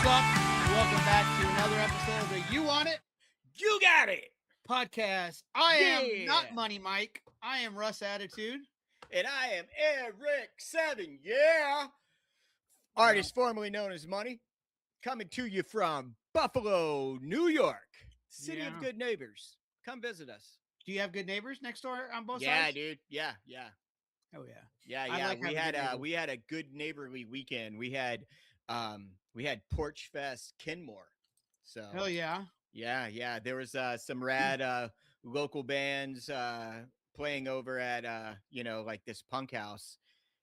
up? Welcome back to another episode of the You Want It, You Got It podcast. I am not Money Mike. I am Russ Attitude. And I am Eric7. Yeah. Artist formerly known as Money. Coming to you from Buffalo, New York. City of good neighbors. Come visit us. Do you have good neighbors next door on both sides? Yeah, dude. Yeah. Oh yeah. Yeah. We had a good neighborly weekend. We had Porch Fest Kenmore. So hell yeah. Yeah. There was some rad local bands playing over at like this punk house.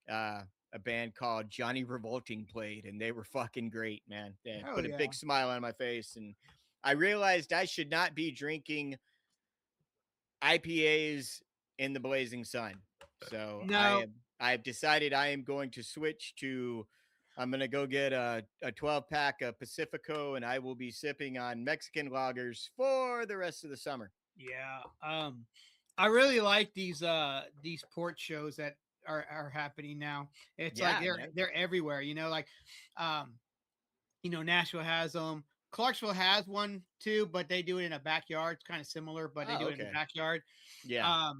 A band called Johnny Revolting played, and they were fucking great, man. They put a big smile on my face, and I realized I should not be drinking IPAs in the blazing sun. So I've decided I am going to switch to. I'm going to go get a 12-pack of Pacifico, and I will be sipping on Mexican lagers for the rest of the summer. Yeah. I really like these port shows that are happening now. It's like they're everywhere, Nashville has them. Clarksville has one too, but they do it in a backyard. It's kind of similar, but they do it in the backyard. Yeah. I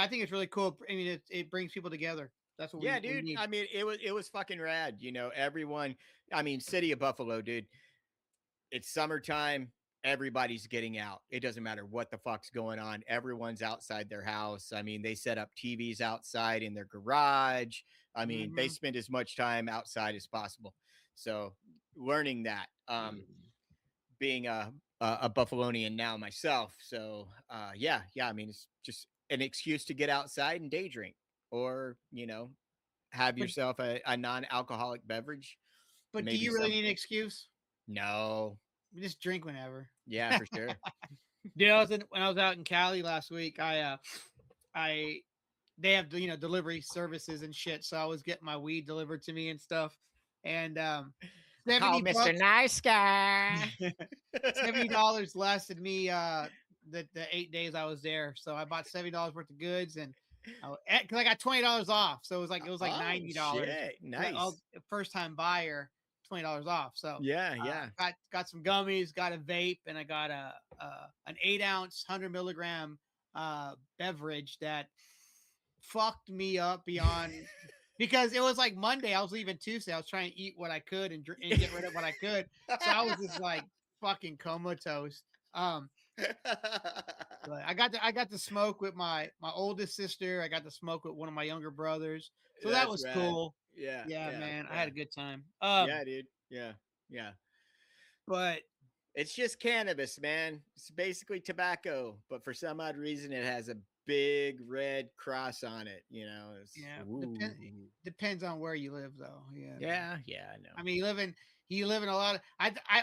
think it's really cool. I mean, it brings people together. That's what dude. We need. I mean, it was fucking rad. Everyone. I mean, City of Buffalo, dude. It's summertime. Everybody's getting out. It doesn't matter what the fuck's going on. Everyone's outside their house. I mean, they set up TVs outside in their garage. I mean, they spend as much time outside as possible. So learning that, being a Buffalonian now myself. So I mean, it's just an excuse to get outside and day drink, or, have yourself a non-alcoholic beverage. But do you really need an excuse? No. Just drink whenever. Yeah, for sure. Dude, when I was out in Cali last week, they have delivery services and shit, so I was getting my weed delivered to me and stuff. And call Mr. Nice Guy. $70 less than me the 8 days I was there. So I bought $70 worth of goods, and because I got $20 off, so it was like $90. Shit. Nice. First time buyer. $20 off. So got some gummies, got a vape, and I got an 8-ounce 100 milligram beverage that fucked me up beyond because it was like Monday. I was leaving Tuesday. I was trying to eat what I could and get rid of what I could. So I was just like fucking comatose. But I got to smoke with my oldest sister. I got to smoke with one of my younger brothers. So that was rad. Cool. Yeah, man. I had a good time. Yeah, dude. Yeah. But it's just cannabis, man. It's basically tobacco, but for some odd reason, it has a big red cross on it. Depends on where you live, though. Yeah. I know. I mean, you live in a lot of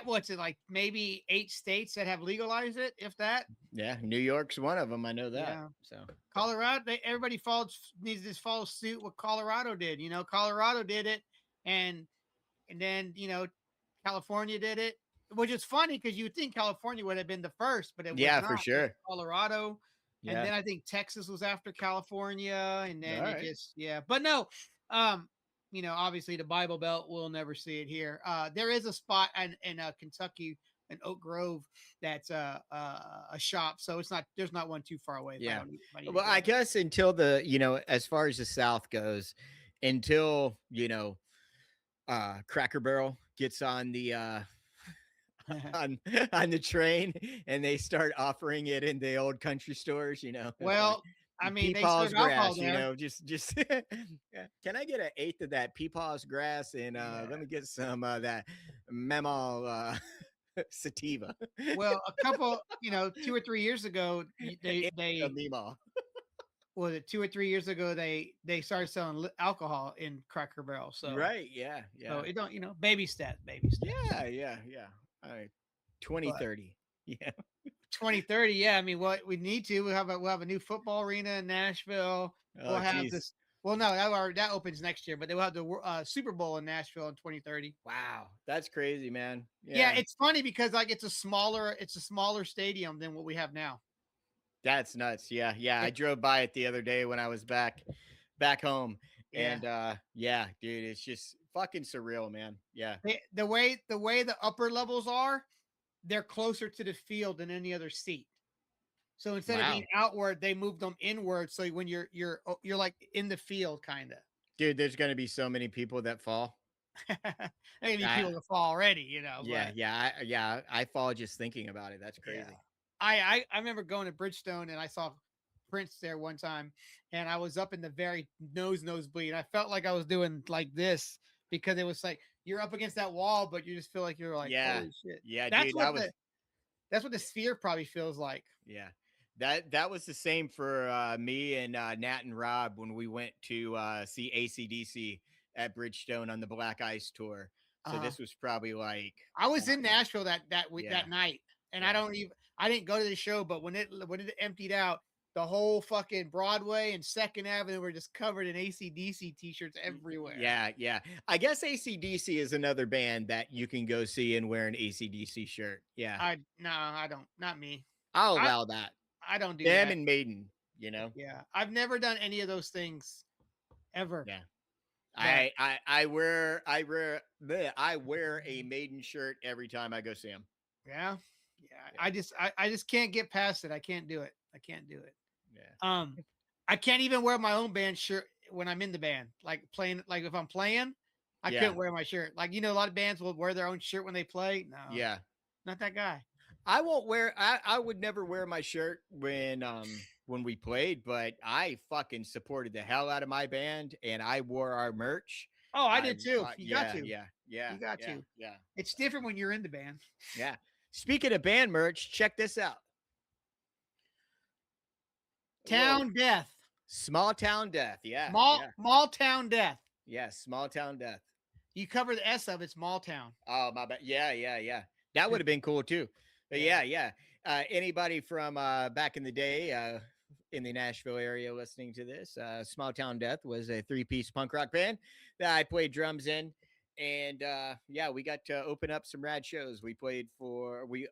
what's it like? Maybe 8 states that have legalized it, if that. Yeah, New York's one of them. I know that. Yeah. So Colorado, everybody needs to follow suit what Colorado did. Colorado did it, and then California did it, which is funny because you would think California would have been the first, but it was not. For sure. Colorado, and then I think Texas was after California, and then But no, obviously the Bible Belt will never see it here. There is a spot in Kentucky, in Oak Grove, that's a shop, so there's not one too far away. Yeah. Well, I guess until as far as the South goes, until Cracker Barrel gets on the on the train and they start offering it in the old country stores, Well, I mean, Peepaw's grass, just can I get an 1/8 of that Peepaw's grass and let me get some of that Memal sativa. Well, a couple, 2 or 3 years ago, they was it 2 or 3 years ago they started selling alcohol in Cracker Barrel. So right, yeah. So it don't, baby steps. Yeah. All right, 2030. Yeah. 2030. Yeah, I mean, what we need to, we'll have a new football arena in Nashville. We'll have this. Well, no, that opens next year, but they'll have the Super Bowl in Nashville in 2030. Wow, that's crazy, man. Yeah, it's funny because it's a smaller stadium than what we have now. That's nuts. Yeah. I drove by it the other day when I was back home, and dude, it's just fucking surreal, man. Yeah. The way the upper levels are, they're closer to the field than any other seat. So instead of being outward, they moved them inward. So when you're like in the field, kind of. Dude, there's gonna be so many people that fall. There need people to fall already, Yeah, but I fall just thinking about it. That's crazy. yeah. I remember going to Bridgestone and I saw Prince there one time, and I was up in the very nosebleed. I felt like I was doing like this because it was like you're up against that wall, but you just feel like you're like, holy shit. Yeah, That's dude, that's what the sphere probably feels like. Yeah. That was the same for me and Nat and Rob when we went to see ACDC at Bridgestone on the Black Ice tour. So this was probably like I was in Nashville that night, and I didn't go to the show, but when it emptied out, the whole fucking Broadway and Second Avenue were just covered in ACDC t-shirts everywhere. Yeah. I guess ACDC is another band that you can go see and wear an ACDC shirt. Yeah. I don't. Not me. I'll allow that. I don't do them that. and Maiden, you know. Yeah, I've never done any of those things ever. Yeah. I wear a Maiden shirt every time I go see them. Yeah. I just can't get past it. I can't do it. Yeah. I can't even wear my own band shirt when I'm in the band. Like playing, like if I'm playing, I couldn't wear my shirt. Like a lot of bands will wear their own shirt when they play. No. Yeah. Not that guy. I won't wear I would never wear my shirt when we played, but I fucking supported the hell out of my band and I wore our merch. Oh, I did too. You got to. Yeah. You got to. Yeah. It's different when you're in the band. Yeah. Speaking of band merch, check this out. Town Death. Small Town Death. Yeah. Small Town Death. Yeah, Small Town Death. You cover the S of it, Small Town. Oh, my bad. Yeah. That would have been cool too. But yeah. Anybody from back in the day in the Nashville area listening to this, Small Town Death was a 3-piece punk rock band that I played drums in. And we got to open up some rad shows. We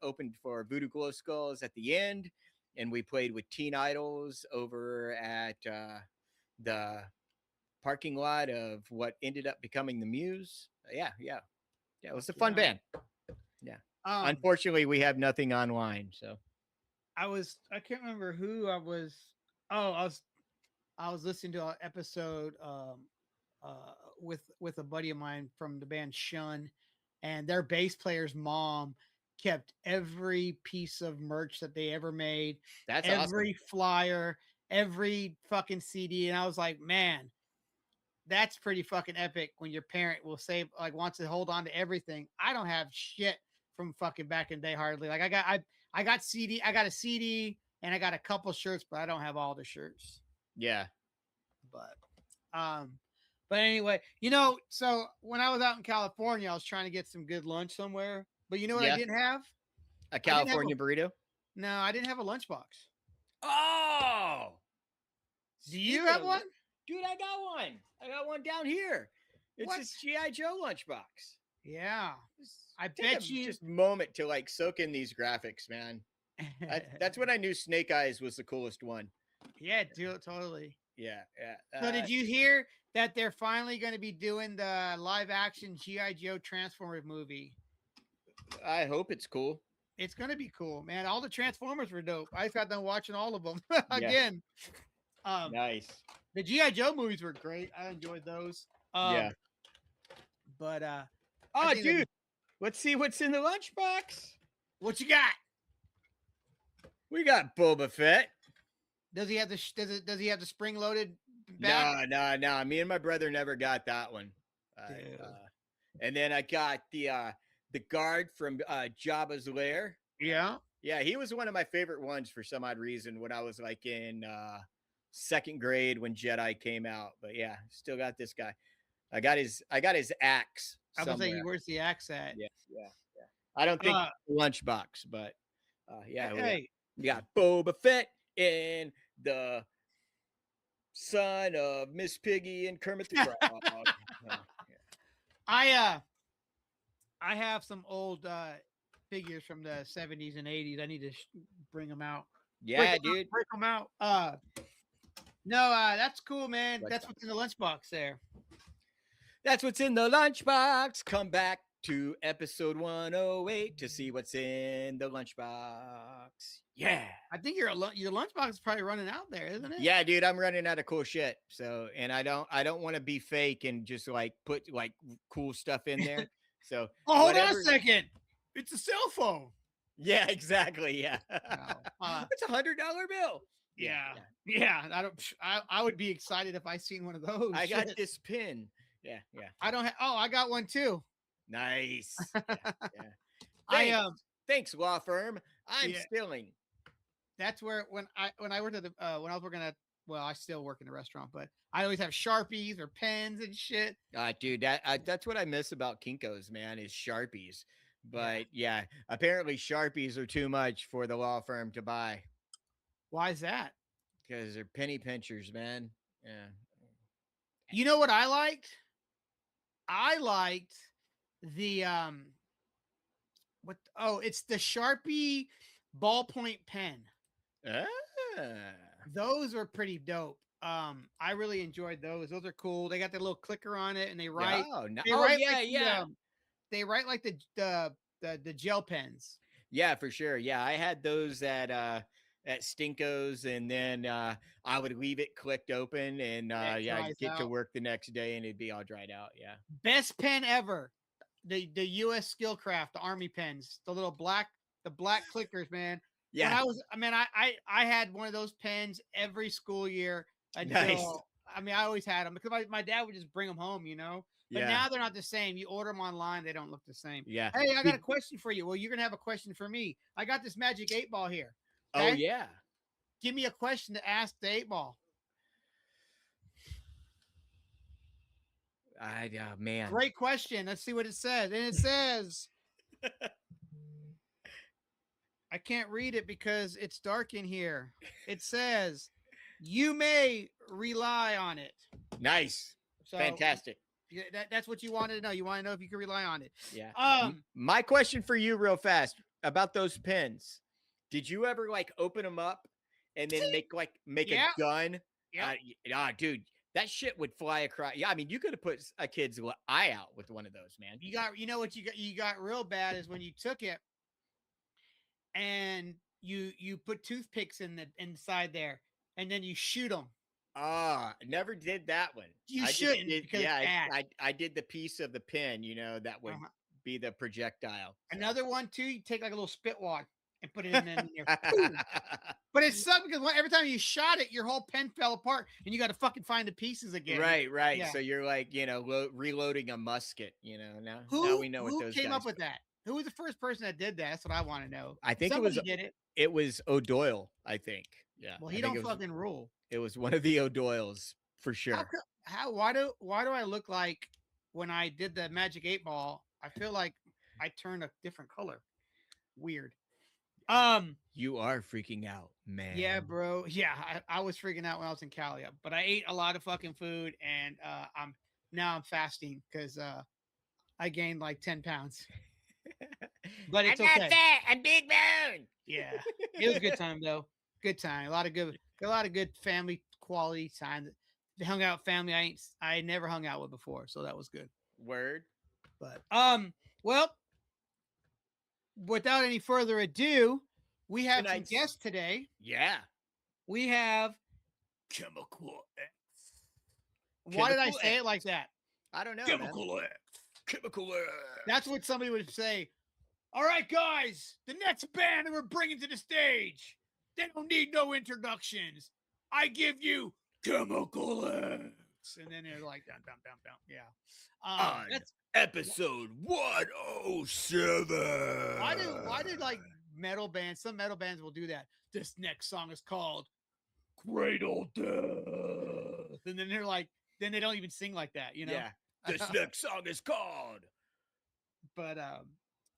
opened for Voodoo Glow Skulls at the end, and we played with Teen Idols over at the parking lot of what ended up becoming the Muse. Yeah, it was a fun band. Yeah. Unfortunately, we have nothing online. So I can't remember who I was. Oh, I was listening to an episode with a buddy of mine from the band Shun, and their bass player's mom kept every piece of merch that they ever made. That's every awesome. Flyer, every fucking CD, and I was like, man, that's pretty fucking epic when your parent will say, like, wants to hold on to everything. I don't have shit from fucking back in the day hardly. Like I got a CD and I got a couple shirts, but I don't have all the shirts. Yeah. But anyway, so when I was out in California, I was trying to get some good lunch somewhere. But you know what I didn't have? A California burrito? No, I didn't have a lunchbox. Oh! Do you have one? Dude, I got one down here. It's this G.I. Joe lunchbox. Yeah. I bet you just a moment to like soak in these graphics, man. That's when I knew Snake Eyes was the coolest one. Yeah, dude, totally. Yeah. So did you hear that they're finally going to be doing the live action G.I. Joe Transformers movie? I hope it's cool. It's going to be cool, man. All the Transformers were dope. I just got done watching all of them again. Nice. The G.I. Joe movies were great. I enjoyed those. But dude, let's see what's in the lunchbox. What you got? We got Boba Fett. Does he have the spring loaded bag? No. Me and my brother never got that one. And then I got the guard from Jabba's lair. Yeah. Yeah, he was one of my favorite ones for some odd reason when I was like in second grade when Jedi came out. But yeah, still got this guy. I got his axe. I was saying, where's the axe at? Yeah. I don't think lunchbox, but hey. We got Boba Fett and the son of Miss Piggy and Kermit the Frog. I have some old figures from the 70s and 80s. I need to bring them out. Yeah, dude. Break them out. No, that's cool, man. That's what's in the lunchbox there. That's what's in the lunchbox. Come back to episode 108 to see what's in the lunchbox. Yeah. I think your lunchbox is probably running out there, isn't it? Yeah, dude, I'm running out of cool shit. So, and I don't want to be fake and just like put like cool stuff in there. So, oh, hold on a second. It's a cell phone. Yeah, exactly. Yeah. It's $100 bill. Yeah. I would be excited if I seen one of those. I got this pin. Yeah. I don't have. Oh, I got one too. Nice. Yeah. Thanks, law firm. I'm stealing. That's where when I worked at the when I was working at, well, I still work in the restaurant, but I always have Sharpies or pens and shit. Dude, that's what I miss about Kinko's, man, is Sharpies. But yeah, apparently Sharpies are too much for the law firm to buy. Why is that? Because they're penny pinchers, man. Yeah. You know what I liked? I liked the it's the Sharpie ballpoint pen. Those are pretty dope. I really enjoyed those. Those are cool. They got the little clicker on it, and they write. They write like the gel pens. Yeah, for sure. Yeah, I had those at Stinko's, and then I would leave it clicked open, and I'd get to work the next day, and it'd be all dried out. Yeah. Best pen ever. The U.S. Skillcraft, the Army pens, the black clickers, man. Yeah. I had one of those pens every school year until, nice. I always had them because my dad would just bring them home, you know. But now they're not the same. You order them online, they don't look the same. Yeah. Hey, I got a question for you. Well, you're gonna have a question for me. I got this magic 8-ball here. Okay? Oh yeah. Give me a question to ask the 8-ball. Man. Great question. Let's see what it says. And it says, I can't read it because it's dark in here. It says, you may rely on it. Nice. So, fantastic. That's what you wanted to know. You want to know if you can rely on it. Yeah. My question for you real fast about those pens. Did you ever like open them up and then make a gun? Yeah. Dude, that shit would fly across. Yeah, I mean, you could have put a kid's eye out with one of those, man. You know what you got real bad is when you took it and you put toothpicks inside there and then you shoot them. Never did that one. You shouldn't. I did the piece of the pin, you know, that would be the projectile. So. Another one too, you take like a little spit wad and put it in there. But it sucked because every time you shot it, your whole pen fell apart and you got to fucking find the pieces again. Right. Yeah. So you're like, you know, reloading a musket, you know, now we know what those came up with that. Who was the first person that did that? That's what I want to know. I think somebody did it. It was O'Doyle, I think. Yeah. Well, he don't fucking rule. It was one of the O'Doyles for sure. Why do I look like when I did the magic 8-ball? I feel like I turned a different color. Weird. You are freaking out, man. Yeah, bro. Yeah, I was freaking out when I was in Cali, but I ate a lot of fucking food, and I'm fasting because I gained like 10 pounds. But it's okay. I'm not fat. I'm big bone. Yeah, it was a good time though. Good time. A lot of good family quality time. The hung out family I never hung out with before, so that was good. Word. But well, without any further ado, we have some guests today. Yeah. We have Chemical X. Why did I say it like that? I don't know. Chemical X. Chemical X. That's what somebody would say. All right, guys, the next band that we're bringing to the stage, they don't need no introductions. I give you Chemical X. And then they're like, down. Yeah. That's episode 107. Why did like metal bands, some metal bands will do that. This next song is called Cradle Death. And then they're like, then they don't even sing like that, you know? Yeah. This next song is called. But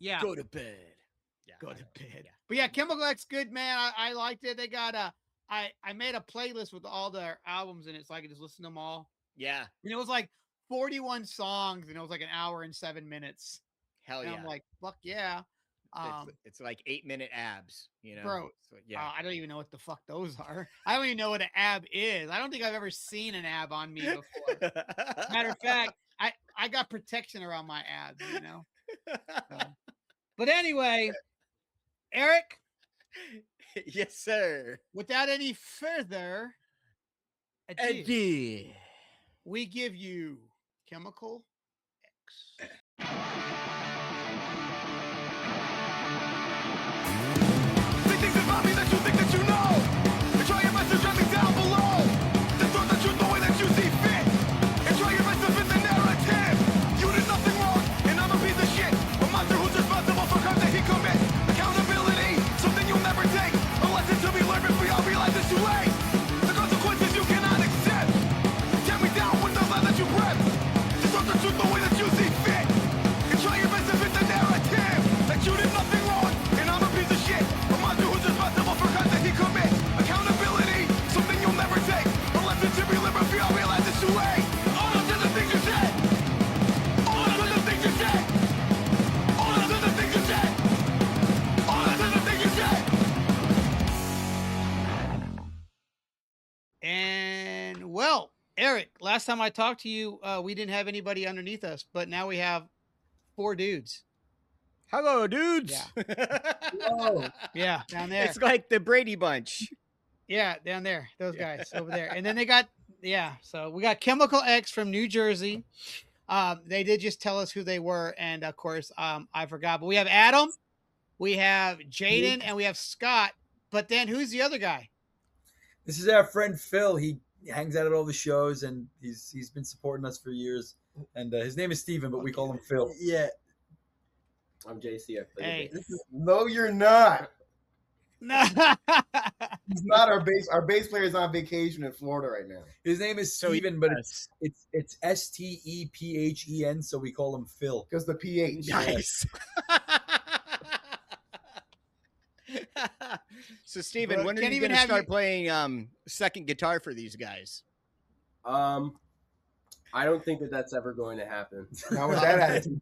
yeah. Go to bed. Yeah. Go to bed. Yeah. But yeah, Chemical X, good, man. I liked it. They got I made a playlist with all their albums in it so I could just listen to them all. Yeah. And it was like 41 songs and it was like an hour and 7 minutes. Hell yeah. I'm like, fuck yeah. It's like 8-minute abs, you know, bro. So, yeah. I don't even know what the fuck those are. I don't even know what an ab is. I don't think I've ever seen an ab on me before. Matter of fact, I got protection around my abs, you know. So. But anyway, Eric. Yes, sir. Without any further ado, we give you Chemical X. Say things about me that you think that you know. And try your best to drag me down below. Distort the truth the way that you see fit. And try your best to fit the narrative. You did nothing wrong, and I'm a piece of shit. A monster who's responsible for crimes that he commits. Accountability, something you'll never take. A lesson to be learned if we all realize it's too late. The consequences you cannot accept. Tear me down with the lie that you prep. Distort the truth the way that you see fit. And try your best to fit the narrative. That you did nothing wrong, and I'm a piece of shit. A monster who's responsible for crimes that he commits. Accountability, something you'll never take. A lesson to be learned if we all realize it's too late. All of the things you said. All of the things you said. All of the things you said. All of the things you said. And well, Eric, last time I talked to you, we didn't have anybody underneath us, but now we have 4 dudes. Hello, dudes. Yeah. Whoa. Yeah, down there. It's like the Brady Bunch. Yeah, down there. Those guys over there. And then they got, so we got Chemical X from New Jersey. They did just tell us who they were. And of course, I forgot. But we have Adam, we have Jaden, and we have Scott. But then who's the other guy? This is our friend Phil. He hangs out at all the shows, and he's been supporting us for years. And his name is Steven, but we call him Phil. Yeah. I'm JC. Hey. No, you're not. No. He's not our bass. Our bass player is on vacation in Florida right now. His name is Steven, but it's Stephen, so we call him Phil. Because the PH. Nice. So, Steven, when are you going to start playing second guitar for these guys? I don't think that that's ever going to happen. Not with that attitude.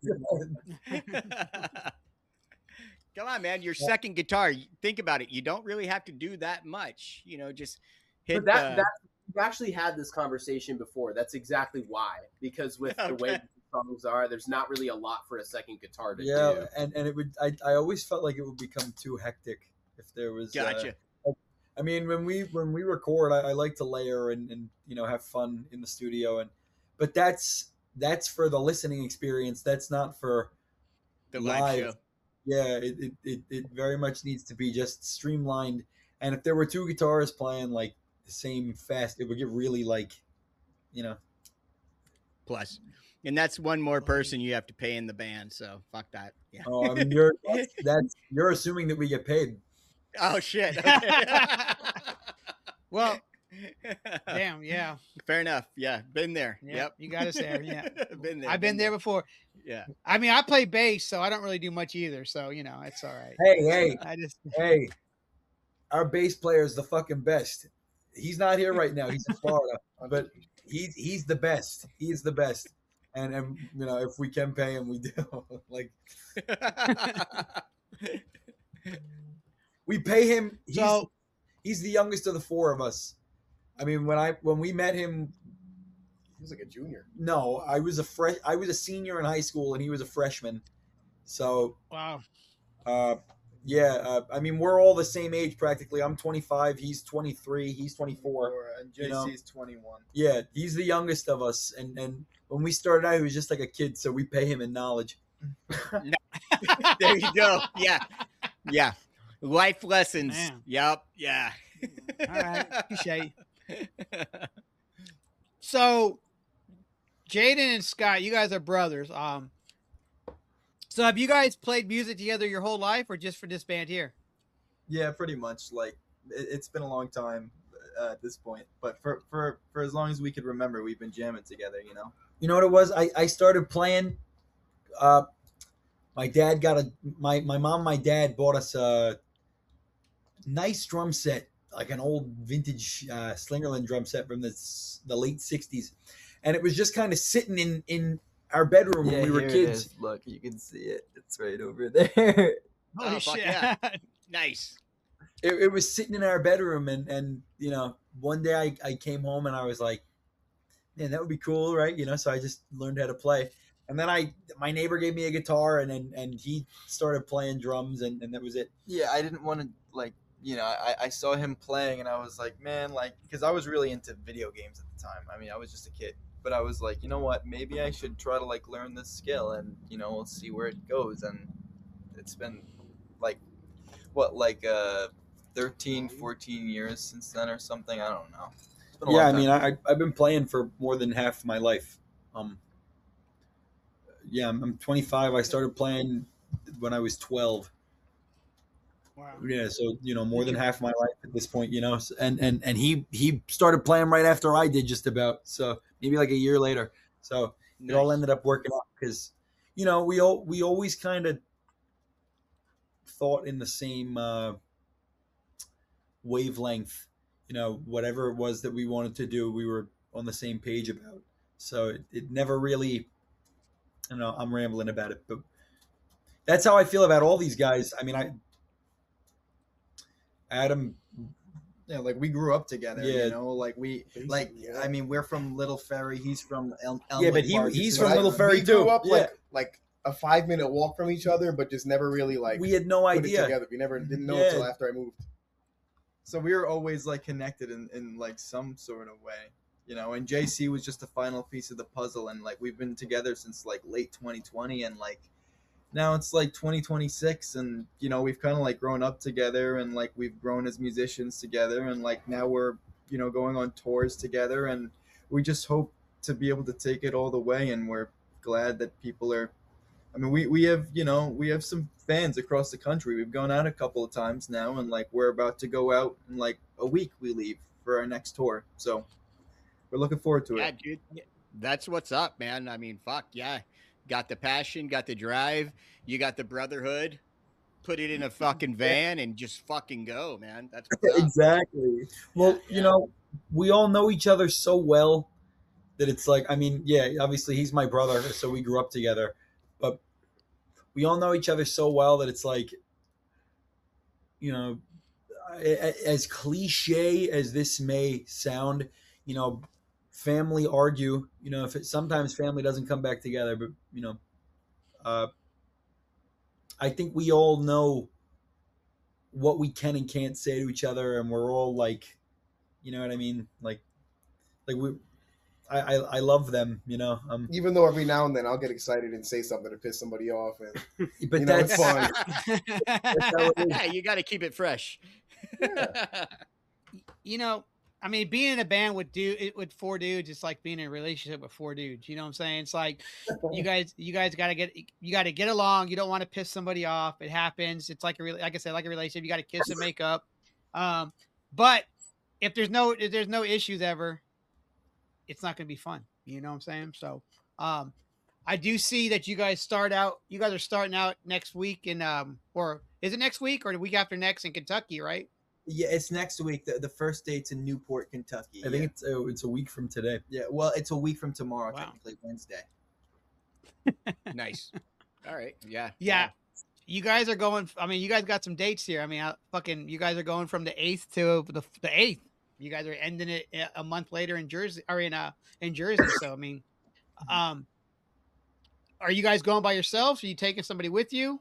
Come on, man. Your second guitar. Think about it. You don't really have to do that much. You know, just hit that. We've actually had this conversation before. That's exactly why. Because with the way the songs are, there's not really a lot for a second guitar to do. And it would. I always felt like it would become too hectic if there was. Gotcha. I mean, when we record, I like to layer and have fun in the studio, but that's for the listening experience. That's not for the live show. Yeah, it very much needs to be just streamlined. And if there were 2 guitars playing like the same fast, it would get really Plus, and that's one more person you have to pay in the band. So fuck that. Yeah. Oh, I mean, you're assuming that we get paid. Oh shit. Okay. Well, damn, yeah. Fair enough. Yeah, been there. Yeah, yep. You got us there. Yeah, been there. I've been there before. Yeah. I mean, I play bass, so I don't really do much either. So it's all right. Hey, our bass player is the fucking best. He's not here right now. He's in Florida, but he's the best. He is the best. And if we can pay him, we do. Like, we pay him. He's the youngest of the 4 of us. I mean, when we met him, he was like a junior. No, I was a senior in high school, and he was a freshman. So wow. I mean, we're all the same age practically. I'm 25. He's 23. He's 24. And JC's 21. Yeah, he's the youngest of us. And when we started out, he was just like a kid, so we pay him in knowledge. There you go. Yeah. Yeah. Life lessons. Man. Yep. Yeah. All right. Touché. So, Jaden and Scott, you guys are brothers. So have you guys played music together your whole life, or just for this band here? Yeah, pretty much. Like, it's been a long time at this point, but for as long as we could remember, we've been jamming together. You know what it was? I started playing. My dad my mom, my dad bought us a nice drum set, like an old vintage Slingerland drum set from the late 60s. And it was just kind of sitting in our bedroom when we were kids. Look, you can see it. It's right over there. Holy shit. Yeah. Nice. It was sitting in our bedroom, and one day I came home and I was like, and that would be cool, right? So I just learned how to play. And then my neighbor gave me a guitar, and he started playing drums, and that was it. Yeah, I didn't want to I saw him playing, and I was like, man, because I was really into video games at the time. I mean, I was just a kid, but I was like, you know what? Maybe I should try to learn this skill, and we'll see where it goes. And it's been like 13, 14 years since then or something. I don't know. It's been a long time. I've been playing for more than half my life. I'm 25. I started playing when I was 12. Wow. Yeah, so more than half my life at this point, and he started playing right after I did, just about. So maybe like a year later. So it all ended up working out because we always kind of thought in the same wavelength. Whatever it was that we wanted to do, we were on the same page about. So it never really. I don't know, I'm rambling about it, but that's how I feel about all these guys. I mean, Adam. Yeah, we grew up together. Yeah. I mean, we're from Little Ferry. He's from Yeah, but he's from Little Ferry too. We grew up like a 5-minute walk from each other, but just never really we had no put idea. it together. We never didn't know until after I moved. So we were always connected in some sort of way. And JC was just the final piece of the puzzle, and we've been together since late 2020, and now it's 2026, and we've kind of grown up together, and we've grown as musicians together, and now we're going on tours together, and we just hope to be able to take it all the way, and we're glad that people are. I mean, we have some fans across the country. We've gone out a couple of times now, and we're about to go out in a week. We leave for our next tour, so. We're looking forward to it. Yeah, dude. That's what's up, man. I mean, fuck, yeah. Got the passion, got the drive, you got the brotherhood. Put it in a fucking van and just fucking go, man. That's what's up. Exactly. Well, we all know each other so well that it's obviously he's my brother, so we grew up together. But we all know each other so well that it's as cliche as this may sound, family argue, sometimes family doesn't come back together, but I think we all know what we can and can't say to each other, and we're all you know what I mean? I love them, Even though every now and then I'll get excited and say something to piss somebody off, and but that's fun. Yeah, you got to keep it fresh. Yeah. I mean, being in a band with 4 dudes, it's like being in a relationship with 4 dudes. You know what I'm saying? It's like you guys got to get along. You don't want to piss somebody off. It happens. It's like like I said, like a relationship. You got to kiss and make up. But if there's no issues ever, it's not going to be fun. You know what I'm saying? So, I do see that you guys are starting out next week or is it next week or the week after next in Kentucky, right? Yeah, it's next week. The first date's in Newport, Kentucky. I think it's a week from today. Yeah, well, it's a week from tomorrow, Wow. technically Wednesday. Nice. All right. Yeah. Yeah. You guys are going. I mean, you guys got some dates here. I mean, you guys are going from the 8th to the 8th. You guys are ending it a month later in Jersey, or in Jersey. So I mean, are you guys going by yourselves? Are you taking somebody with you?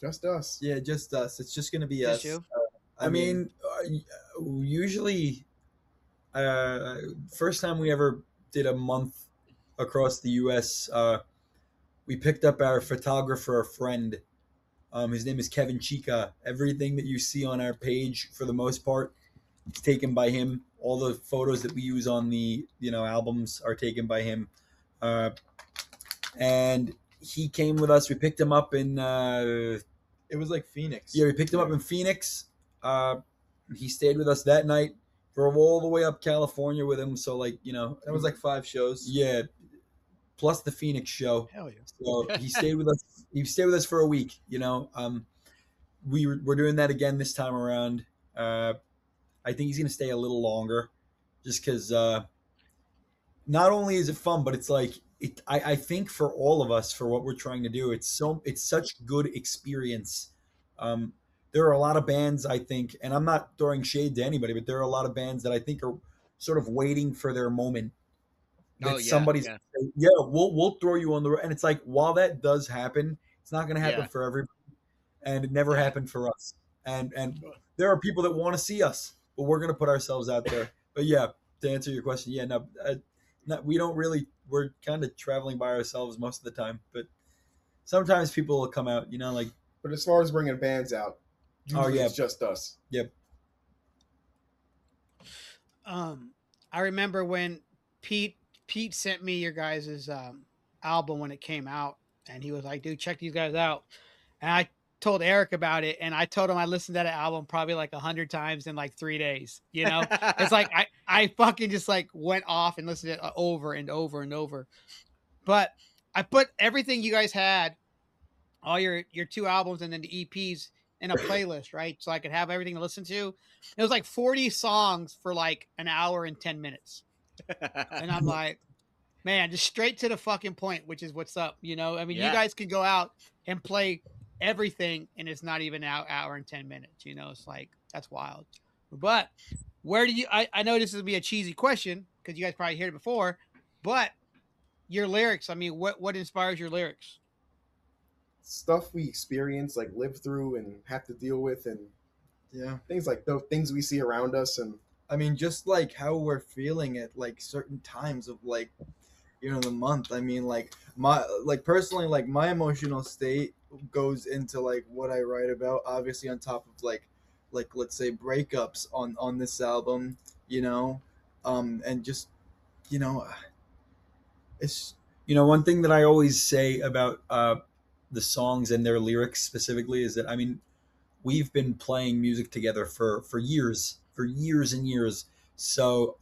Just us. Yeah, just us. It's just gonna be Just us. you? I mean, usually, first time we ever did a month across the U.S., we picked up our photographer friend. His name is Kevin Chica. Everything that you see on our page, for the most part, is taken by him. All the photos that we use on the albums are taken by him. And he came with us. We picked him up in. It was Phoenix. Yeah, we picked him up in Phoenix. He stayed with us that night. Drove all the way up California with him. So that was 5 shows. Yeah, plus the Phoenix show. Hell yeah! So he stayed with us. He stayed with us for a week. We're doing that again this time around. I think he's gonna stay a little longer, just because. Not only is it fun, but it's I think for all of us, for what we're trying to do, it's such good experience. There are a lot of bands, I think, and I'm not throwing shade to anybody, but there are a lot of bands that I think are sort of waiting for their moment. That Oh, yeah, somebody's yeah. yeah, we'll throw you on the road. And it's like, while that does happen, it's not going to happen Yeah. for everybody, and it never Yeah. happened for us. And there are people that want to see us, but we're going to put ourselves out there. But yeah, to answer your question, yeah, no, we don't really. We're kind of traveling by ourselves most of the time, but sometimes people will come out, like. But as far as bringing bands out, usually yeah, it's just us. Yep. I remember when Pete sent me your guys' album when it came out, and he was like, "Dude, check these guys out." And I told Eric about it, and I told him I listened to that album probably like 100 times in like 3 days. It's like I fucking just like went off and listened to it over and over and over. But I put everything you guys had, all your 2 albums and then the EPs, in a playlist, right? So I could have everything to listen to. It was like 40 songs for like an hour and 10 minutes. And I'm like, man, just straight to the fucking point, which is what's up. I mean, you guys can go out and play everything, and it's not even an hour and 10 minutes. It's like, that's wild. But where do you, I know this is gonna be a cheesy question because you guys probably heard it before, but your lyrics, I mean, what inspires your lyrics? Stuff we experience, like live through and have to deal with, and things like those things we see around us. And I mean, just like how we're feeling at like certain times of like, the month. I mean, like personally, like my emotional state goes into like what I write about, obviously on top of like let's say breakups on this album, and just, it's, one thing that I always say about the songs and their lyrics specifically is that, I mean, we've been playing music together for years and years. So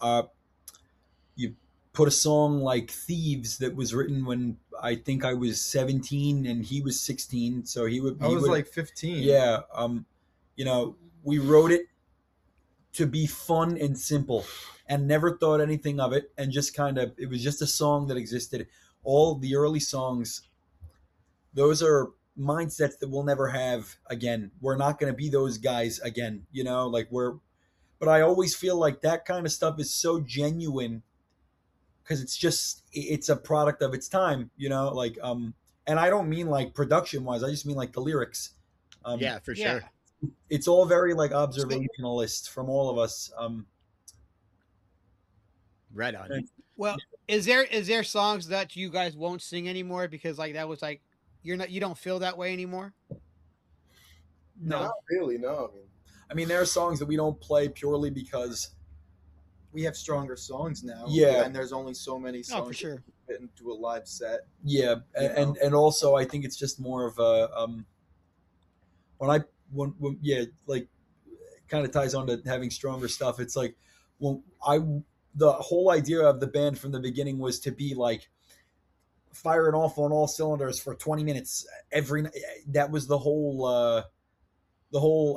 you put a song like Thieves that was written when I think I was 17 and he was 16. So I was like 15. Yeah. We wrote it to be fun and simple and never thought anything of it. And just it was just a song that existed. All the early songs, those are mindsets that we'll never have again. We're not going to be those guys again, but I always feel like that kind of stuff is so genuine because it's a product of its time, and I don't mean like production wise, I just mean like the lyrics. Yeah, for sure. It's all very like observationalist from all of us. Right on. Well, is there songs that you guys won't sing anymore because like that was like you don't feel that way anymore? No, not really. No, I mean, there are songs that we don't play purely because we have stronger songs now. Yeah, and there's only so many songs for sure that fit into a live set. Yeah, and also I think it's just more of a when like kind of ties on to having stronger stuff. It's like the whole idea of the band from the beginning was to be like firing off on all cylinders for 20 minutes every night. That was the whole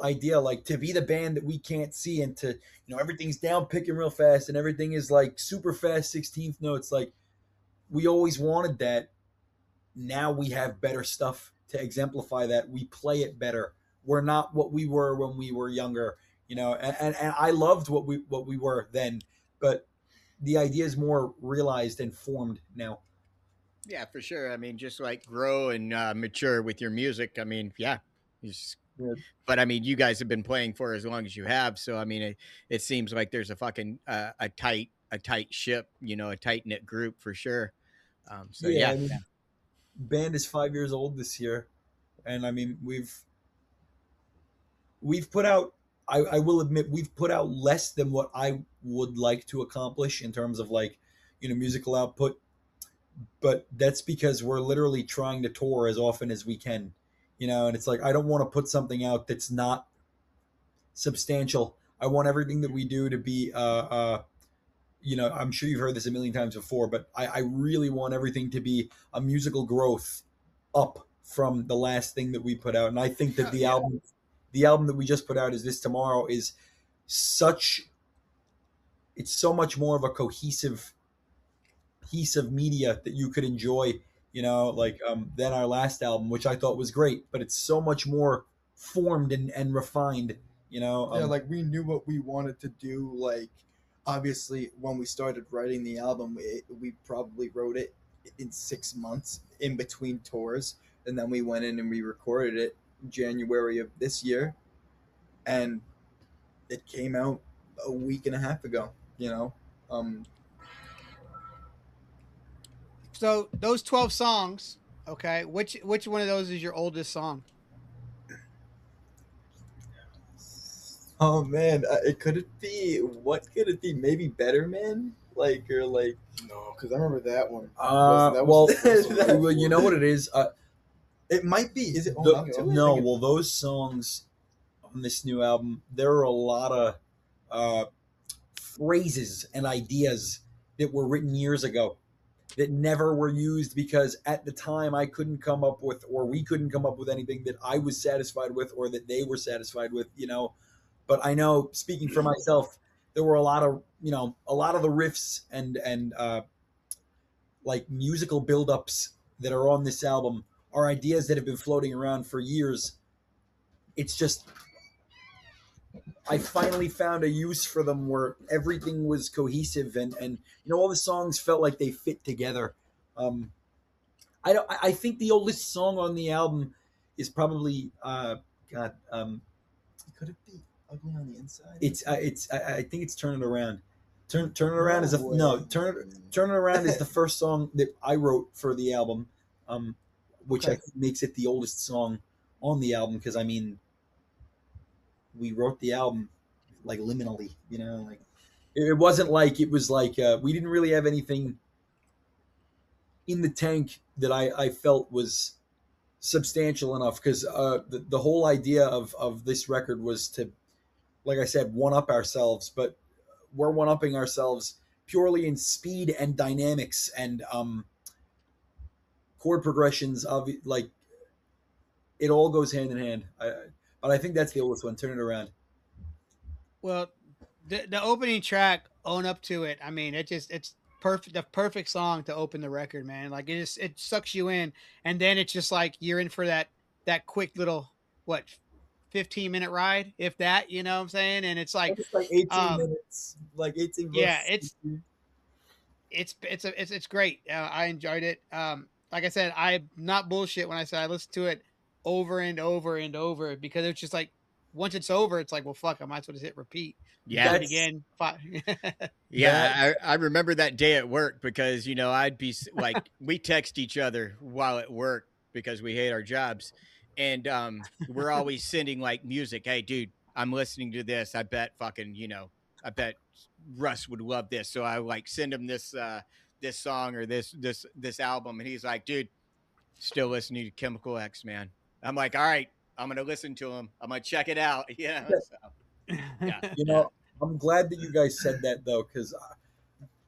idea, like to be the band that we can't see, and to everything's down picking real fast and everything is like super fast 16th notes. Like we always wanted that. Now we have better stuff to exemplify that. We play it better. We're not what we were when we were younger, and I loved what we were then, but the idea is more realized and formed now. Yeah, for sure. I mean, just like grow and mature with your music. I mean, yeah. But I mean, you guys have been playing for as long as you have, so I mean, it seems like there's a fucking a tight ship, a tight knit group for sure. So yeah, I mean, band is 5 years old this year, and I mean we've put out. I will admit we've put out less than what I would like to accomplish in terms of like musical output, but that's because we're literally trying to tour as often as we can. And it's like, I don't want to put something out that's not substantial. I want everything that we do to be, I'm sure you've heard this a million times before, but I really want everything to be a musical growth up from the last thing that we put out. And I think that the album that we just put out, Is This Tomorrow, is it's so much more of a cohesive piece of media that you could enjoy, than our last album, which I thought was great, but it's so much more formed and refined, like we knew what we wanted to do, like obviously when we started writing the album, we probably wrote it in 6 months in between tours, and then we went in and we recorded it in January of this year, and it came out a week and a half ago. So those 12 songs, okay, which one of those is your oldest song? Oh man, could it be? What could it be? Maybe Better Man, or like. No, because I remember that one. Well, you know what it is. It might be. Is it Own Up to It? No. Well, those songs on this new album, there are a lot of phrases and ideas that were written years ago that never were used because at the time I couldn't come up with, or we couldn't come up with anything that I was satisfied with or that they were satisfied with. But I know, speaking for myself, there were a lot of the riffs and like musical build-ups that are on this album are ideas that have been floating around for years. It's just I finally found a use for them where everything was cohesive and all the songs felt like they fit together. I think the oldest song on the album is probably could it be Ugly on the Inside? I think it's Turn It Around. Turn It Around Turn It Around is the first song that I wrote for the album, which I think makes it the oldest song on the album because I mean we wrote the album like liminally, like it wasn't like it was like we didn't really have anything in the tank that I felt was substantial enough because the whole idea of this record was to, like I said, one up ourselves, but we're one upping ourselves purely in speed and dynamics and chord progressions of like it all goes hand in hand. But I think that's the oldest one. Turn It Around. Well, the opening track, Own Up to It. I mean, it's perfect. The perfect song to open the record, man. Like it sucks you in, and then it's just like you're in for that quick little 15-minute ride, if that. You know what I'm saying? And it's like 18 minutes, like 18. Yeah, it's great. I enjoyed it. Like I said, I'm not bullshit when I say I listened to it over and over and over because it's just like once it's over, it's like, well, fuck, I might as well just hit repeat. Yeah. Again. Yeah. I remember that day at work because, I'd be like, we text each other while at work because we hate our jobs. And we're always sending like music. Hey, dude, I'm listening to this. I bet fucking, I bet Russ would love this. So I like send him this song or this album. And he's like, dude, still listening to Chemical X, man. I'm like, all right, I'm going to listen to him. I'm going to check it out. Yeah. So, yeah. I'm glad that you guys said that though, because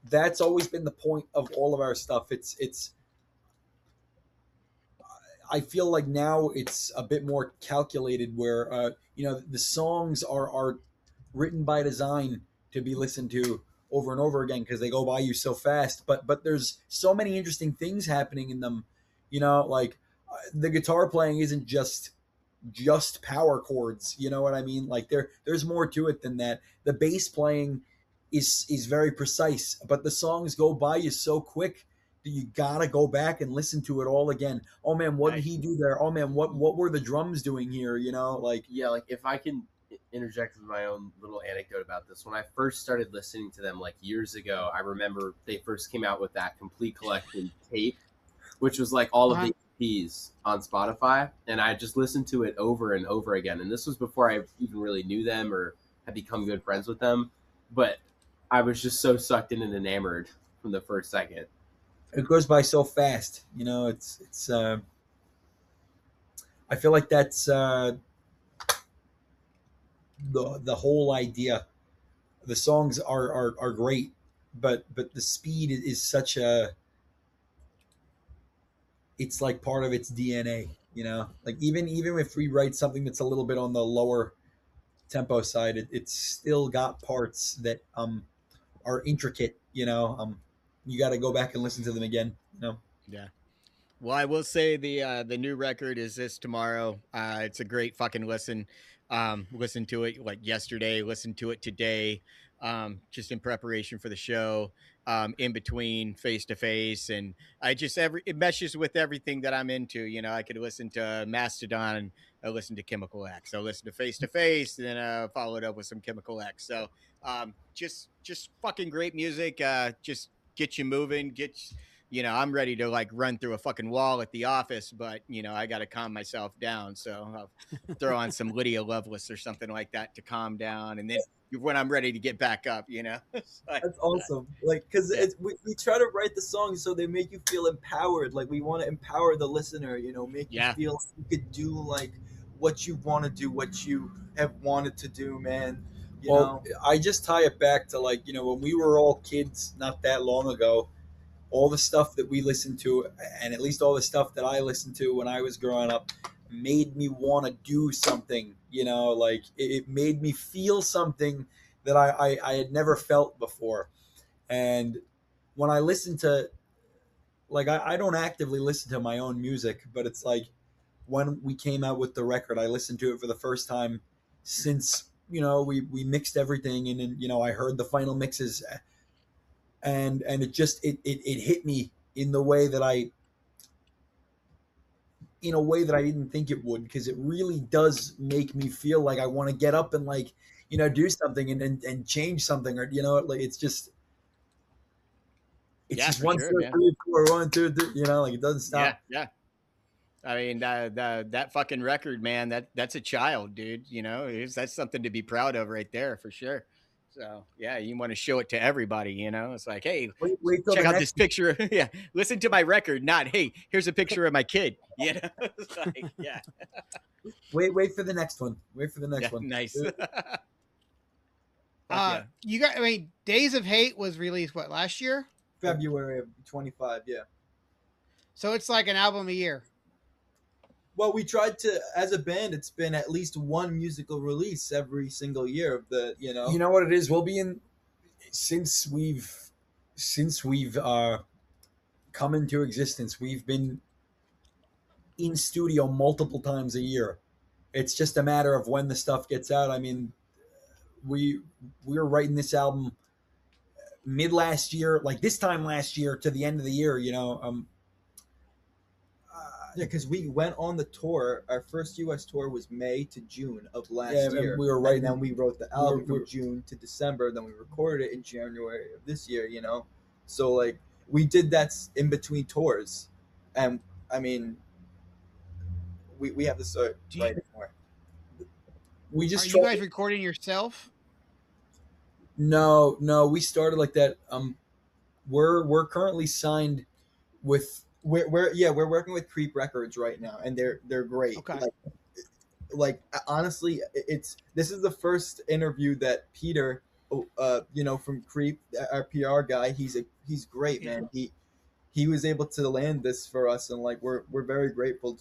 that's always been the point of all of our stuff. It's I feel like now it's a bit more calculated where, the songs are written by design to be listened to over and over again because they go by you so fast. But there's so many interesting things happening in them, like the guitar playing isn't just power chords. You know what I mean? Like there's more to it than that. The bass playing is very precise, but the songs go by you so quick that you gotta go back and listen to it all again. Oh man, what did he do there? Oh man, what were the drums doing here? Like if I can interject with my own little anecdote about this. When I first started listening to them like years ago, I remember they first came out with that complete collection tape, which was like all of the EPs on Spotify, and I just listened to it over and over again. And this was before I even really knew them or had become good friends with them, but I was just so sucked in and enamored from the first second. It goes by so fast, it's I feel like that's the whole idea. The songs are great, but the speed is such it's like part of its DNA, like even if we write something that's a little bit on the lower tempo side, it's still got parts that are intricate, you got to go back and listen to them again, Yeah. Well, I will say the new record is this tomorrow. It's a great fucking listen. Listened to it like yesterday, listened to it today, just in preparation for the show, in between face to face. And it meshes with everything that I'm into. You know, I could listen to Mastodon, and I listen to Chemical X. I listen to face, and then follow it up with some Chemical X. So, just fucking great music. Just get you moving, I'm ready to like run through a fucking wall at the office, but I got to calm myself down. So I'll throw on some Lydia Lovelace or something like that to calm down. And then when I'm ready to get back up, That's awesome. Like, because we try to write the songs so they make you feel empowered. Like, we want to empower the listener, make you feel like you could do like what you want to do, what you have wanted to do, man. You know? I just tie it back to like, when we were all kids not that long ago, all the stuff that we listened to, and at least all the stuff that I listened to when I was growing up, made me want to do something. Like it made me feel something that I had never felt before. And when I listen to, like, I don't actively listen to my own music, but it's like when we came out with the record, I listened to it for the first time since we mixed everything, and then I heard the final mixes, and it just it hit me in the way that I didn't think it would, because it really does make me feel like I want to get up and like do something and change something, or like it's just one, sure, 2, 3, 4, 1, 2, 3, like it doesn't stop. Yeah. I mean, that fucking record, man, that's a child, dude. That's something to be proud of right there for sure. So yeah, you want to show it to everybody, it's like, hey, wait check out this picture. Yeah. Listen to my record, not, hey, here's a picture of my kid. It's like, yeah. Wait for the next one. Wait for the next one. Nice. You got, Days of Hate was released last year? February of 25, yeah. So it's like an album a year. Well, we tried to, as a band, it's been at least one musical release every single year of the, You know what it is? We'll be in, since we've come into existence, we've been in studio multiple times a year. It's just a matter of when the stuff gets out. I mean, we were writing this album mid last year, like this time last year to the end of the year, because we went on the tour. Our first U.S. tour was May to June of last year. We were writing, and then we wrote the album from June to December. Then we recorded it in January of this year. So like we did that in between tours, and I mean, we have to start writing more. Are you guys recording yourself? No, we started like that. We're currently signed with. We're working with Creep Records right now, and they're great. Okay. Like honestly, this is the first interview that Peter, from Creep, our PR guy, he's great, man. He was able to land this for us, and like we're very grateful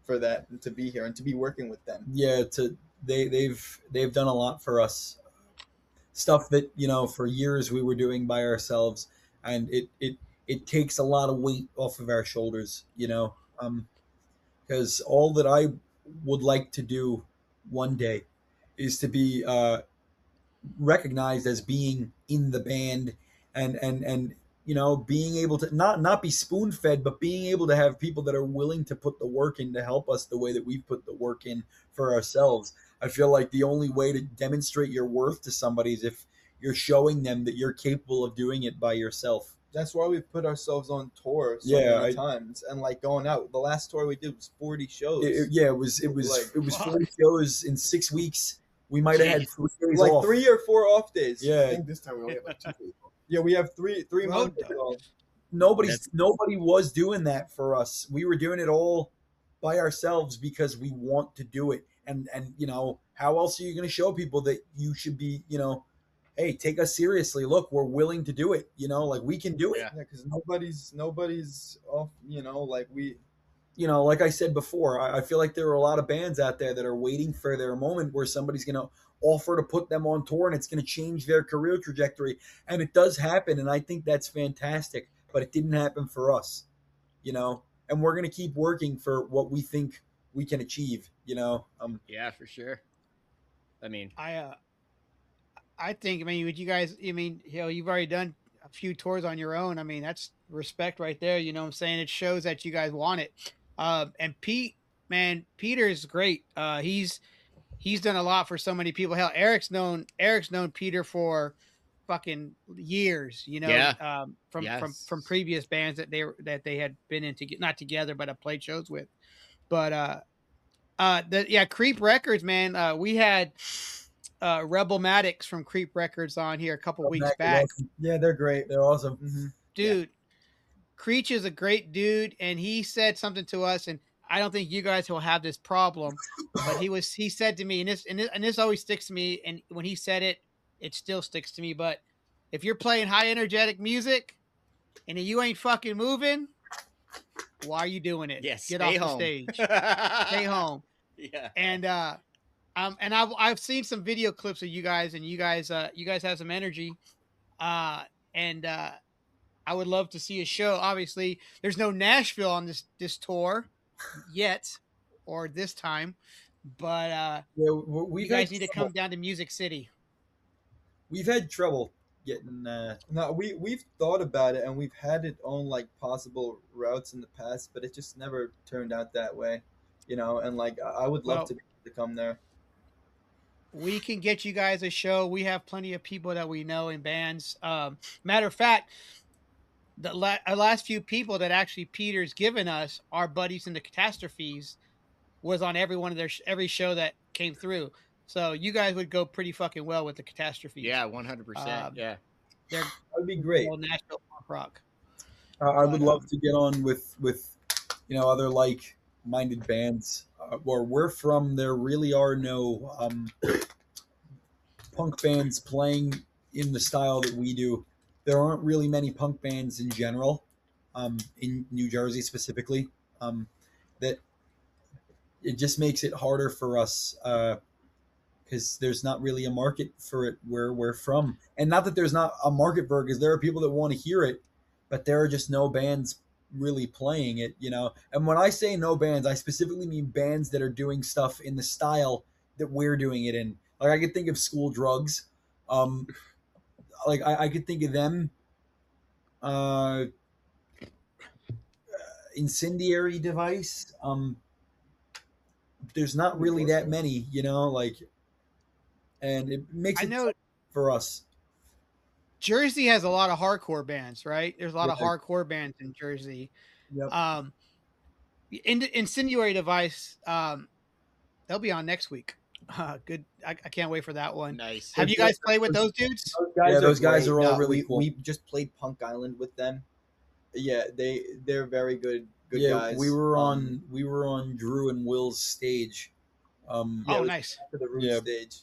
for that, and to be here and to be working with them. Yeah, they've done a lot for us. Stuff that for years we were doing by ourselves, and it takes a lot of weight off of our shoulders, because all that I would like to do one day is to be recognized as being in the band, and being able to not be spoon fed, but being able to have people that are willing to put the work in to help us the way that we've put the work in for ourselves. I feel like the only way to demonstrate your worth to somebody is if you're showing them that you're capable of doing it by yourself. That's why we put ourselves on tour so many times, and like going out. The last tour we did was 40 shows. It was 40 shows in 6 weeks. We might have had 3 days like off. 3 or 4 off days. Yeah, I think this time we only have like 2 people. Yeah, we have three months. Nobody was doing that for us. We were doing it all by ourselves because we want to do it. And how else are you going to show people that you should be, hey, take us seriously. Look, we're willing to do it. Like we can do it. Yeah, because nobody's off. Like we. Like I said before, I feel like there are a lot of bands out there that are waiting for their moment where somebody's going to offer to put them on tour and it's going to change their career trajectory. And it does happen. And I think that's fantastic. But it didn't happen for us, and we're going to keep working for what we think we can achieve, Yeah, for sure. I mean, I think, I mean, would you guys, I mean, you've already done a few tours on your own. I mean, that's respect right there. You know what I'm saying? It shows that you guys want it. And Pete, man, Peter is great. He's done a lot for so many people. Hell, Eric's known Peter for fucking years, Yeah. From previous bands that they had been in not together, but have played shows with. But Creep Records, man. We had Rebel Maddox from Creep Records on here a couple weeks back. Awesome. Yeah, they're great. They're awesome. Mm-hmm. Dude, Creech is a great dude, and he said something to us, and I don't think you guys will have this problem, but he said to me, and this always sticks to me, and when he said it, it still sticks to me. But if you're playing high energetic music and you ain't fucking moving, why are you doing it? Yes, get off the stage. Stay home. Yeah. And I've seen some video clips of you guys, and you guys have some energy. And I would love to see a show. Obviously, there's no Nashville on this tour yet, or this time, but you guys need to come down to Music City. We've had trouble getting. No, we've thought about it, and we've had it on like possible routes in the past, but it just never turned out that way, And like, I would love to come there. We can get you guys a show. We have plenty of people that we know in bands. Matter of fact, the last few people that actually Peter's given us, our buddies in the Catastrophes, was on every show that came through. So you guys would go pretty fucking well with the Catastrophes. Yeah, 100%. Yeah, that would be great. Nashville punk rock. I would love to get on with other like-minded bands. Where we're from, there really are no punk bands playing in the style that we do. There aren't really many punk bands in general, in New Jersey specifically. That it just makes it harder for us because there's not really a market for it where we're from. And not that there's not a market for it, because there are people that want to hear it, but there are just no bands really playing it, And when I say no bands, I specifically mean bands that are doing stuff in the style that we're doing it in. Like, I could think of School Drugs. I could think of them. Incendiary Device. There's not really that many, and it makes it for us. Jersey has a lot of hardcore bands, right? There's a lot of hardcore bands in Jersey. Yep. Incendiary Device, they'll be on next week. Good. I can't wait for that one. Nice. Have you guys played with those dudes? Those guys are all really cool. We just played Punk Island with them. Yeah, they're very good guys. We were on Drew and Will's stage. Nice. For the room stage.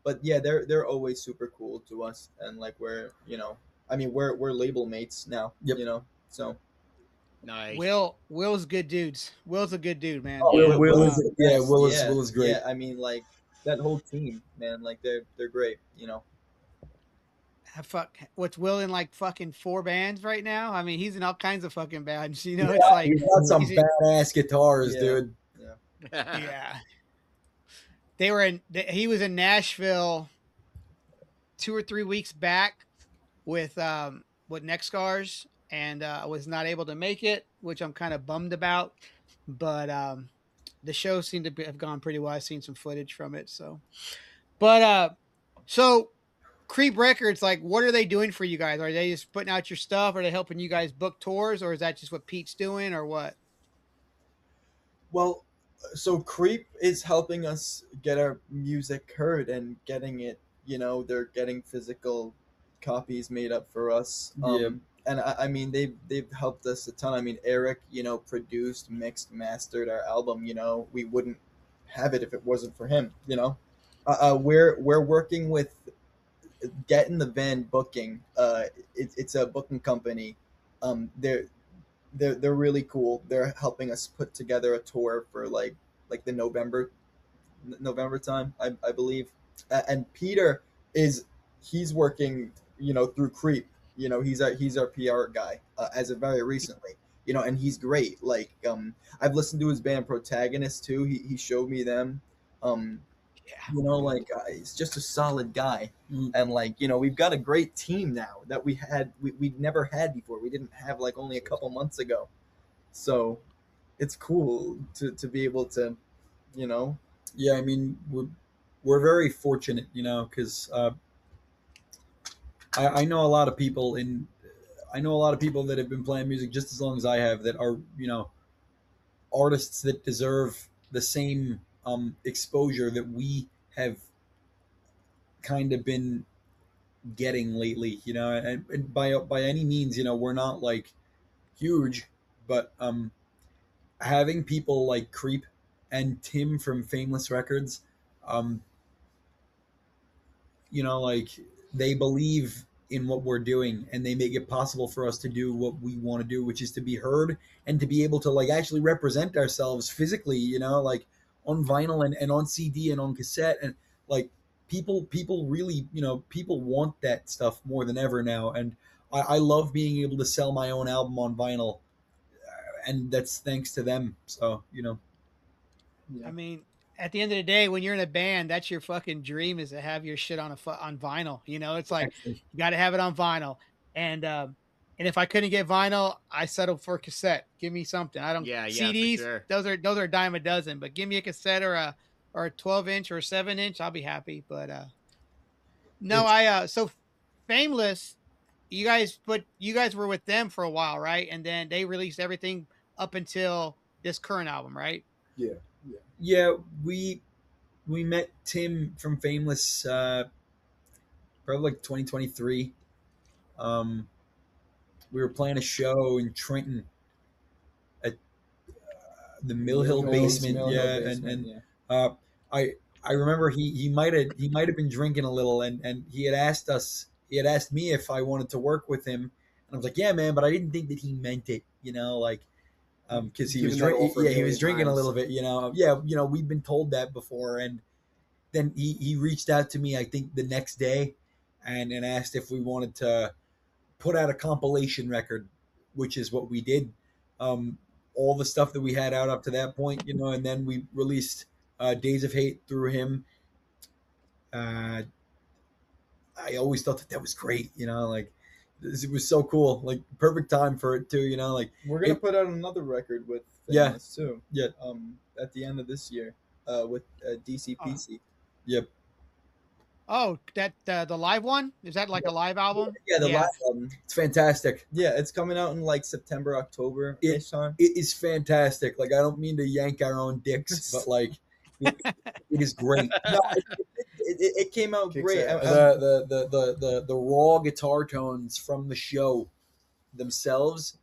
But yeah, they're always super cool to us, and like we're label mates now. Yep. So nice. Will's good dudes. Will's a good dude, man. Will is great. Yeah, I mean, like that whole team, man, like they're great. What's Will in like fucking 4 bands right now? I mean, he's in all kinds of fucking bands. It's like he's got some badass guitars, dude. Yeah. He was in Nashville 2 or 3 weeks back with Neck Scars, and was not able to make it, which I'm kind of bummed about. But the show seemed to have gone pretty well. I've seen some footage from it. So Creep Records, like, what are they doing for you guys? Are they just putting out your stuff? Are they helping you guys book tours, or is that just what Pete's doing, or what? Well, so Creep is helping us get our music heard and getting it, they're getting physical copies made up for us. And I mean, they've helped us a ton. I mean, Eric, produced, mixed, mastered our album. We wouldn't have it if it wasn't for him. We're working with Getting the Van Booking. It's a booking company. They're really cool. They're helping us put together a tour for like the November time, I believe. And Peter he's working, through Creep. He's our PR guy as of very recently. And he's great. Like, I've listened to his band Protagonist too. He showed me them. You know, like he's just a solid guy, and like we've got a great team now that we'd never had before. We didn't have like only a couple months ago, so it's cool to be able to, Yeah, I mean we're very fortunate, because I know a lot of people that have been playing music just as long as I have that are artists that deserve the same exposure that we have kind of been getting lately, and by any means, we're not like huge, but having people like Creep and Tim from Fameless Records, um, like they believe in what we're doing and they make it possible for us to do what we want to do, which is to be heard and to be able to like actually represent ourselves physically, like on vinyl and on CD and on cassette. And like people really, people want that stuff more than ever now. And I love being able to sell my own album on vinyl, and that's thanks to them. So, Yeah. I mean, at the end of the day, when you're in a band, that's your fucking dream, is to have your shit on on vinyl. It's like you got to have it on vinyl. And if I couldn't get vinyl, I settled for cassette. Give me something. I don't CDs. For sure. Those are a dime a dozen. But give me a cassette or a 12-inch or a 7-inch. I'll be happy. But no, so Fameless. You guys were with them for a while, right? And then they released everything up until this current album, right? Yeah, we met Tim from Fameless probably like 2023. We were playing a show in Trenton at the Mill Hill basement. I remember he might have been drinking a little, and he had asked me if I wanted to work with him, and I was like, yeah, man, but I didn't think that he meant it, like. Because he was drinking a little bit, we've been told that before, and then he reached out to me, I think the next day, and asked if we wanted to put out a compilation record, which is what we did. All the stuff that we had out up to that point, and then we released Days of Hate through him. I always thought that was great, like. It was so cool, like perfect time for it too, like we're gonna put out another record with Fameless too. Yeah. At the end of this year, with DCPC. Yep. Oh, that the live one? Is that like a live album? Yeah, the live album. It's fantastic. Yeah, it's coming out in like September, October. It is fantastic. Like I don't mean to yank our own dicks, but like it is great. No, it came out great. The raw guitar tones from the show themselves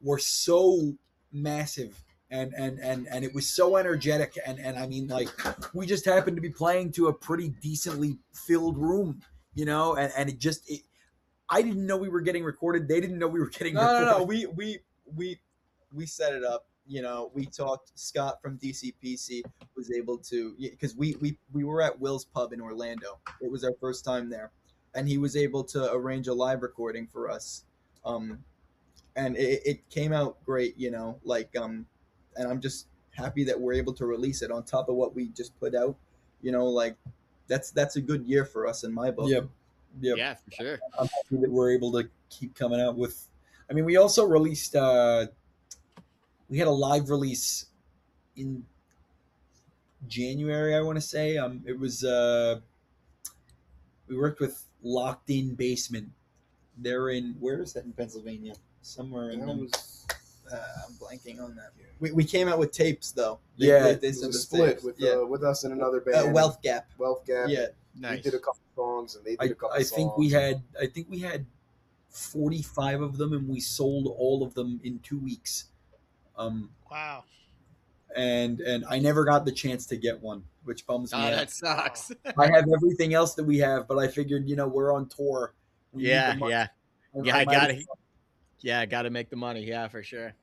were so massive, and it was so energetic, and I mean, like, we just happened to be playing to a pretty decently filled room, and it just I didn't know we were getting recorded. They didn't know we were getting recorded. No. We set it up. We talked. Scott from DCPC was able to, because we were at Will's Pub in Orlando. It was our first time there, and he was able to arrange a live recording for us. And it came out great, and I'm just happy that we're able to release it on top of what we just put out. Like that's a good year for us in my book. Yep. Yeah, for sure. I'm happy that we're able to keep coming out with. I mean, we also released. We had a live release in January, I want to say. It was we worked with Locked In Basement. They're in, where is that in Pennsylvania? Somewhere in them. I'm blanking on that. We came out with tapes though. They split with us and another band. Wealth Gap. Yeah, nice. We did a couple songs and they did a couple songs. I think we had 45 of them, and we sold all of them in 2 weeks. Wow. And I never got the chance to get one, which bums me out. That sucks. I have everything else that we have, but I figured, we're on tour. I gotta make the money. Yeah, for sure.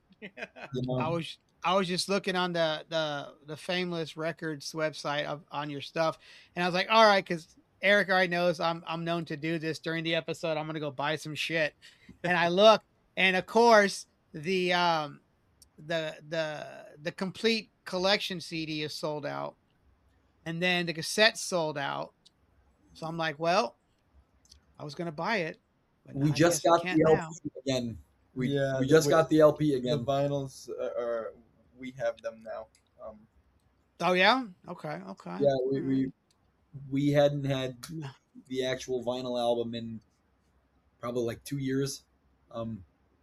I was just looking on the Fameless Records website on your stuff, and I was like, all right, because Eric already knows I'm known to do this during the episode. I'm gonna go buy some shit, and I look, and of course the complete collection CD is sold out. and then the cassette sold out. So I'm like, well, I was gonna buy it, but We I just guess I got can't the now. LP again. We Yeah, just got the LP The again. vinyls are we have them now. Oh yeah, okay. Yeah, All right. we hadn't had the actual vinyl album in probably like 2 years.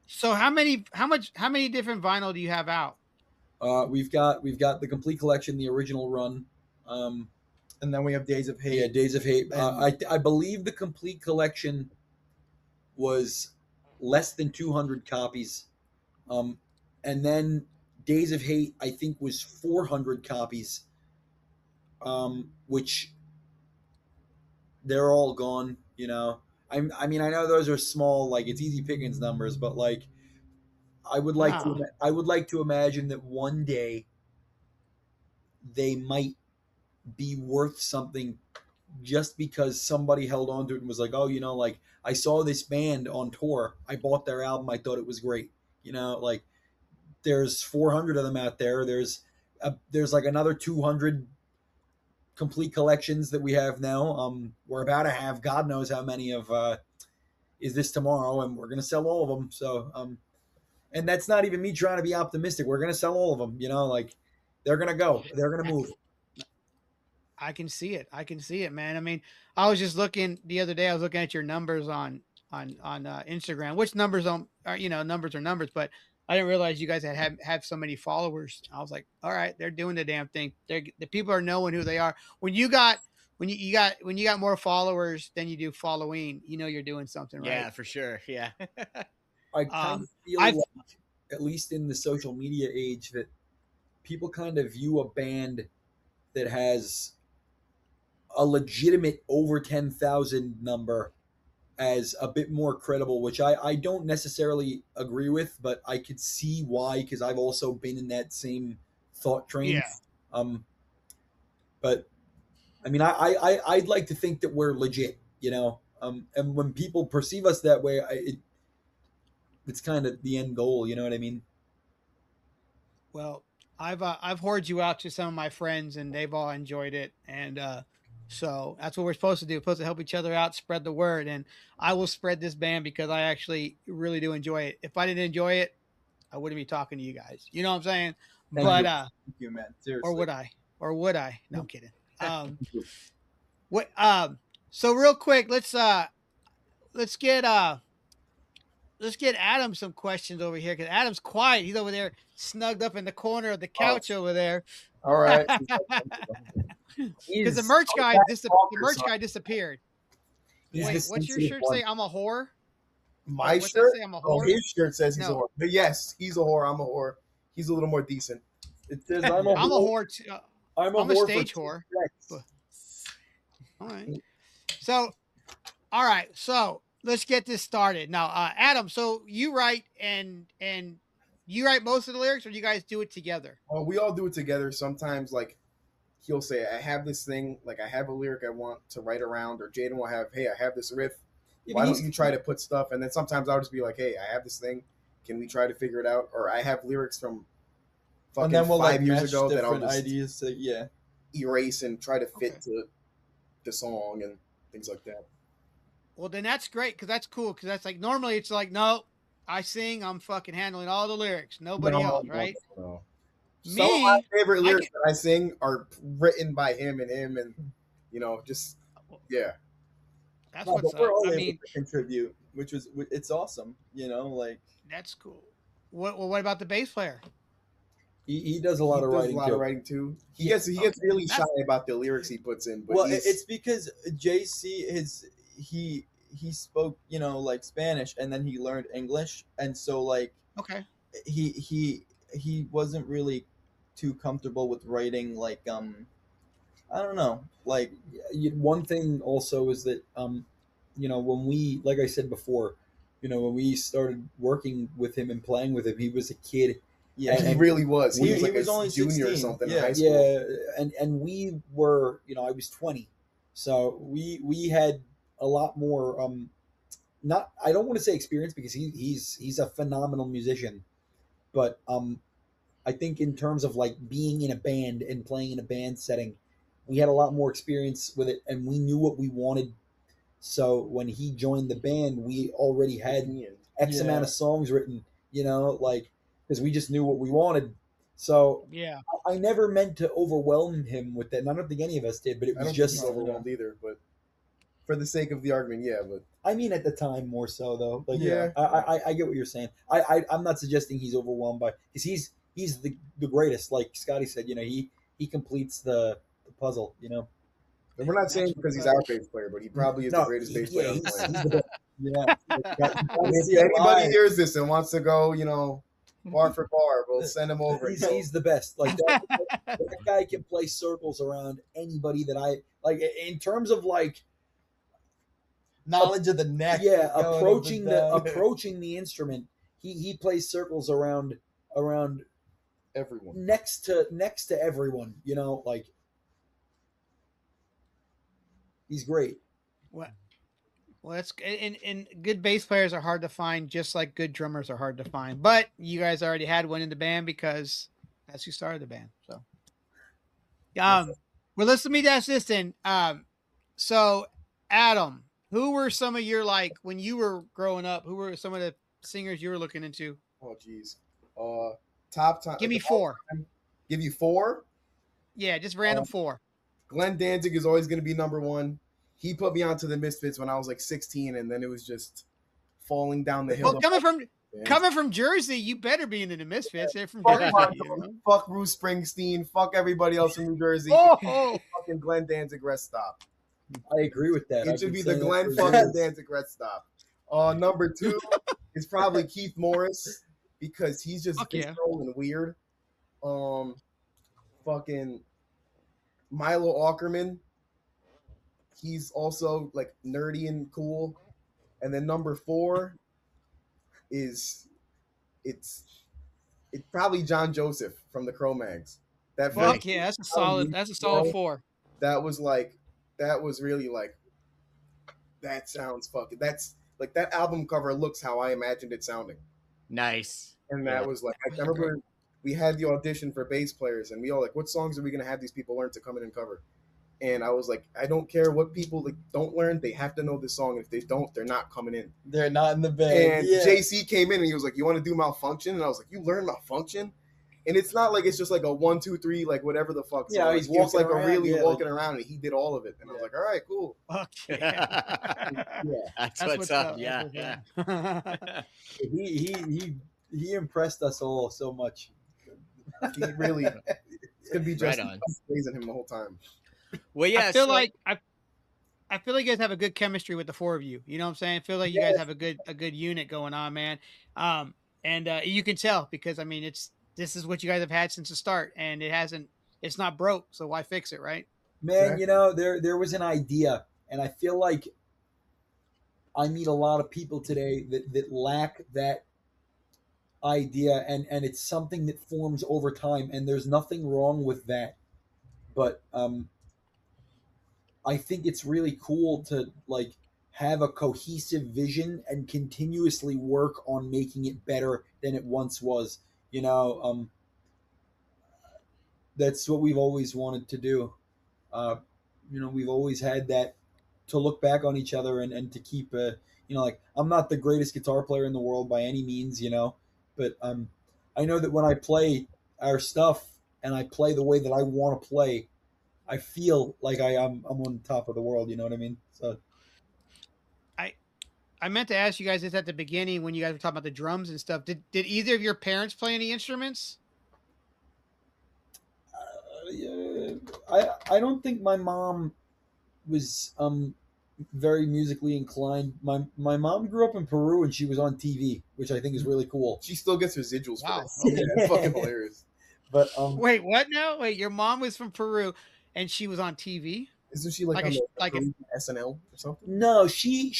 So how many different vinyl do you have out? We've got the complete collection, the original run. And then we have Days of Hate. Yeah, Days of Hate. And- I believe the complete collection was less than 200 copies. And then Days of Hate, I think, was 400 copies, which they're all gone. You know, I mean, I know those are small, like it's easy pickings numbers, but like, I would like to imagine that one day they might be worth something just because somebody held on to it and was like, oh, you know, like I saw this band on tour, I bought their album, I thought it was great. You know, like there's 400 of them out there. There's like another 200 complete collections that we have now. We're about to have God knows how many of Is This Tomorrow, and we're gonna sell all of them. So and that's not even me trying to be optimistic. We're gonna sell all of them. You know, like they're gonna go, they're gonna move. I can see it, man. I mean, I was just looking the other day. I was looking at your numbers on Instagram. Which numbers are numbers are numbers, but I didn't realize you guys have so many followers. I was like, all right, they're doing the damn thing. The people are knowing who they are. When you got more followers than you do following, you know you're doing something right. Yeah, for sure. Yeah. I kind of feel like, at least in the social media age, that people kind of view a band that has a legitimate over 10,000 number as a bit more credible, which I don't necessarily agree with, but I could see why, because I've also been in that same thought train. Yeah. But I mean, I'd like to think that we're legit, you know. And when people perceive us that way, it's kind of the end goal, you know what I mean? Well, I've whored you out to some of my friends, and they've all enjoyed it, and so that's what we're supposed to do. We're supposed to help each other out, spread the word, and I will spread this band because I actually really do enjoy it. If I didn't enjoy it, I wouldn't be talking to you guys. You know what I'm saying? Thank you, man. Seriously. Or would I? No, I'm kidding. What? So real quick, let's get Adam some questions over here, because Adam's quiet. He's over there snugged up in the corner of the couch over there. All right. Because the merch guy disappeared. Wait, what's your shirt say? I'm a whore. My shirt? Say I'm a whore? Oh, his shirt says he's a whore. But yes, he's a whore. I'm a whore. He's a little more decent. It says I'm a whore. I'm a stage whore. All right. So, all right. So let's get this started now. Adam, so you write and you write most of the lyrics, or you guys do it together? Oh, we all do it together. Sometimes, like, he'll say, I have this thing, like I have a lyric I want to write around, or Jaden will have, hey, I have this riff. Why don't you try to put stuff? And then sometimes I'll just be like, hey, I have this thing. Can we try to figure it out? Or I have lyrics from fucking 5 years ago that I'll just erase and try to fit to the song and things like that. Well, then that's great, because that's cool, because that's like, normally it's like, no, I sing, I'm fucking handling all the lyrics, nobody else, right? No. Me, some of my favorite lyrics that I sing are written by him, and you know, just yeah. That's what's up. I mean, contribute, which is, it's awesome, you know, like that's cool. What about the bass player? He does a lot of writing too. He gets really shy about the lyrics he puts in. But it's because JC he spoke, you know, like Spanish, and then he learned English, and so like he wasn't really too comfortable with writing, like I don't know, like one thing also is that you know, when we, like I said before, you know, when we started working with him and playing with him, he was a kid. Yeah, and he really was. He was like a only junior 16. or something in high school. Yeah, and we were, you know, I was 20, so we had a lot more. Not, I don't want to say experience, because he's a phenomenal musician, but I think in terms of like being in a band and playing in a band setting, we had a lot more experience with it, and we knew what we wanted. So when he joined the band, we already had X amount of songs written, you know, like, because we just knew what we wanted. So yeah, I never meant to overwhelm him with that, and I don't think any of us did. But it was just overwhelmed either. But for the sake of the argument, yeah. But I mean, at the time more so though. Like, yeah, I get what you're saying. I'm not suggesting he's overwhelmed by, because he's the greatest. Like Scotty said, you know, he completes the puzzle. You know. And we're not saying because he's our bass player, but he probably is the greatest bass player. Yeah. If anybody hears this and wants to go, you know, bar for bar, we'll send him over. He's the best. Like that guy can play circles around anybody that I like. In terms of like knowledge of the neck. Yeah, approaching the instrument, he plays circles around everyone. Next to everyone, you know, like. He's great. Well, that's and good bass players are hard to find, just like good drummers are hard to find. But you guys already had one in the band because that's who started the band. So, well, let me ask this then. So Adam, who were some of your, like, when you were growing up? Who were some of the singers you were looking into? Oh, geez. Top. Give me 4. Give you 4. Yeah, just random 4. Glenn Danzig is always going to be number 1. He put me onto the Misfits when I was like 16, and then it was just falling down the hill. Well, coming from Jersey, you better be into the Misfits. They're from Jersey. Fuck Bruce Springsteen. Fuck everybody else in New Jersey. Fucking Glenn Danzig rest stop. I agree with that. It should be the Glenn fucking Danzig rest stop. Number 2 is probably Keith Morris, because he's just visceral and weird. Fucking Milo Ackerman, he's also like nerdy and cool. And then number 4 is it's probably John Joseph from the Cro-Mags. That's a solid 4. That was really like, that sounds fucking, that's like, that album cover looks how I imagined it sounding. Nice. And that was like, I remember we had the audition for bass players, and we all like, what songs are we going to have these people learn to come in and cover? And I was like, I don't care what people like don't learn, they have to know this song. If they don't, they're not coming in. They're not in the band. And JC came in and he was like, you want to do Malfunction? And I was like, you learn Malfunction? And it's not like it's just like a 1, 2, 3, like whatever the fuck. Yeah, he's walking like around, walking around, and he did all of it. And I was like, all right, cool. Okay. That's what's up. Yeah. He impressed us all so much. He really, it's gonna be just praising him the whole time. Well, yeah, I feel like you guys have a good chemistry with the 4 of you. You know what I'm saying? I feel like you guys have a good unit going on, man. And you can tell, because I mean, this is what you guys have had since the start, and it's not broke, so why fix it, right? Man, you know, there was an idea, and I feel like I meet a lot of people today that lack that idea, and it's something that forms over time, and there's nothing wrong with that. But I think it's really cool to like have a cohesive vision and continuously work on making it better than it once was. You know, that's what we've always wanted to do. You know, we've always had that, to look back on each other and to keep, you know, like, I'm not the greatest guitar player in the world by any means, you know, but I know that when I play our stuff and I play the way that I want to play, I feel like I'm on top of the world. You know what I mean? So I meant to ask you guys this at the beginning when you guys were talking about the drums and stuff. Did either of your parents play any instruments? I don't think my mom was very musically inclined. My mom grew up in Peru, and she was on TV, which I think is really cool. She still gets residuals for this. Okay, that's fucking hilarious. But wait, what now? Wait, your mom was from Peru, and she was on TV? Isn't she like on SNL or something? No, she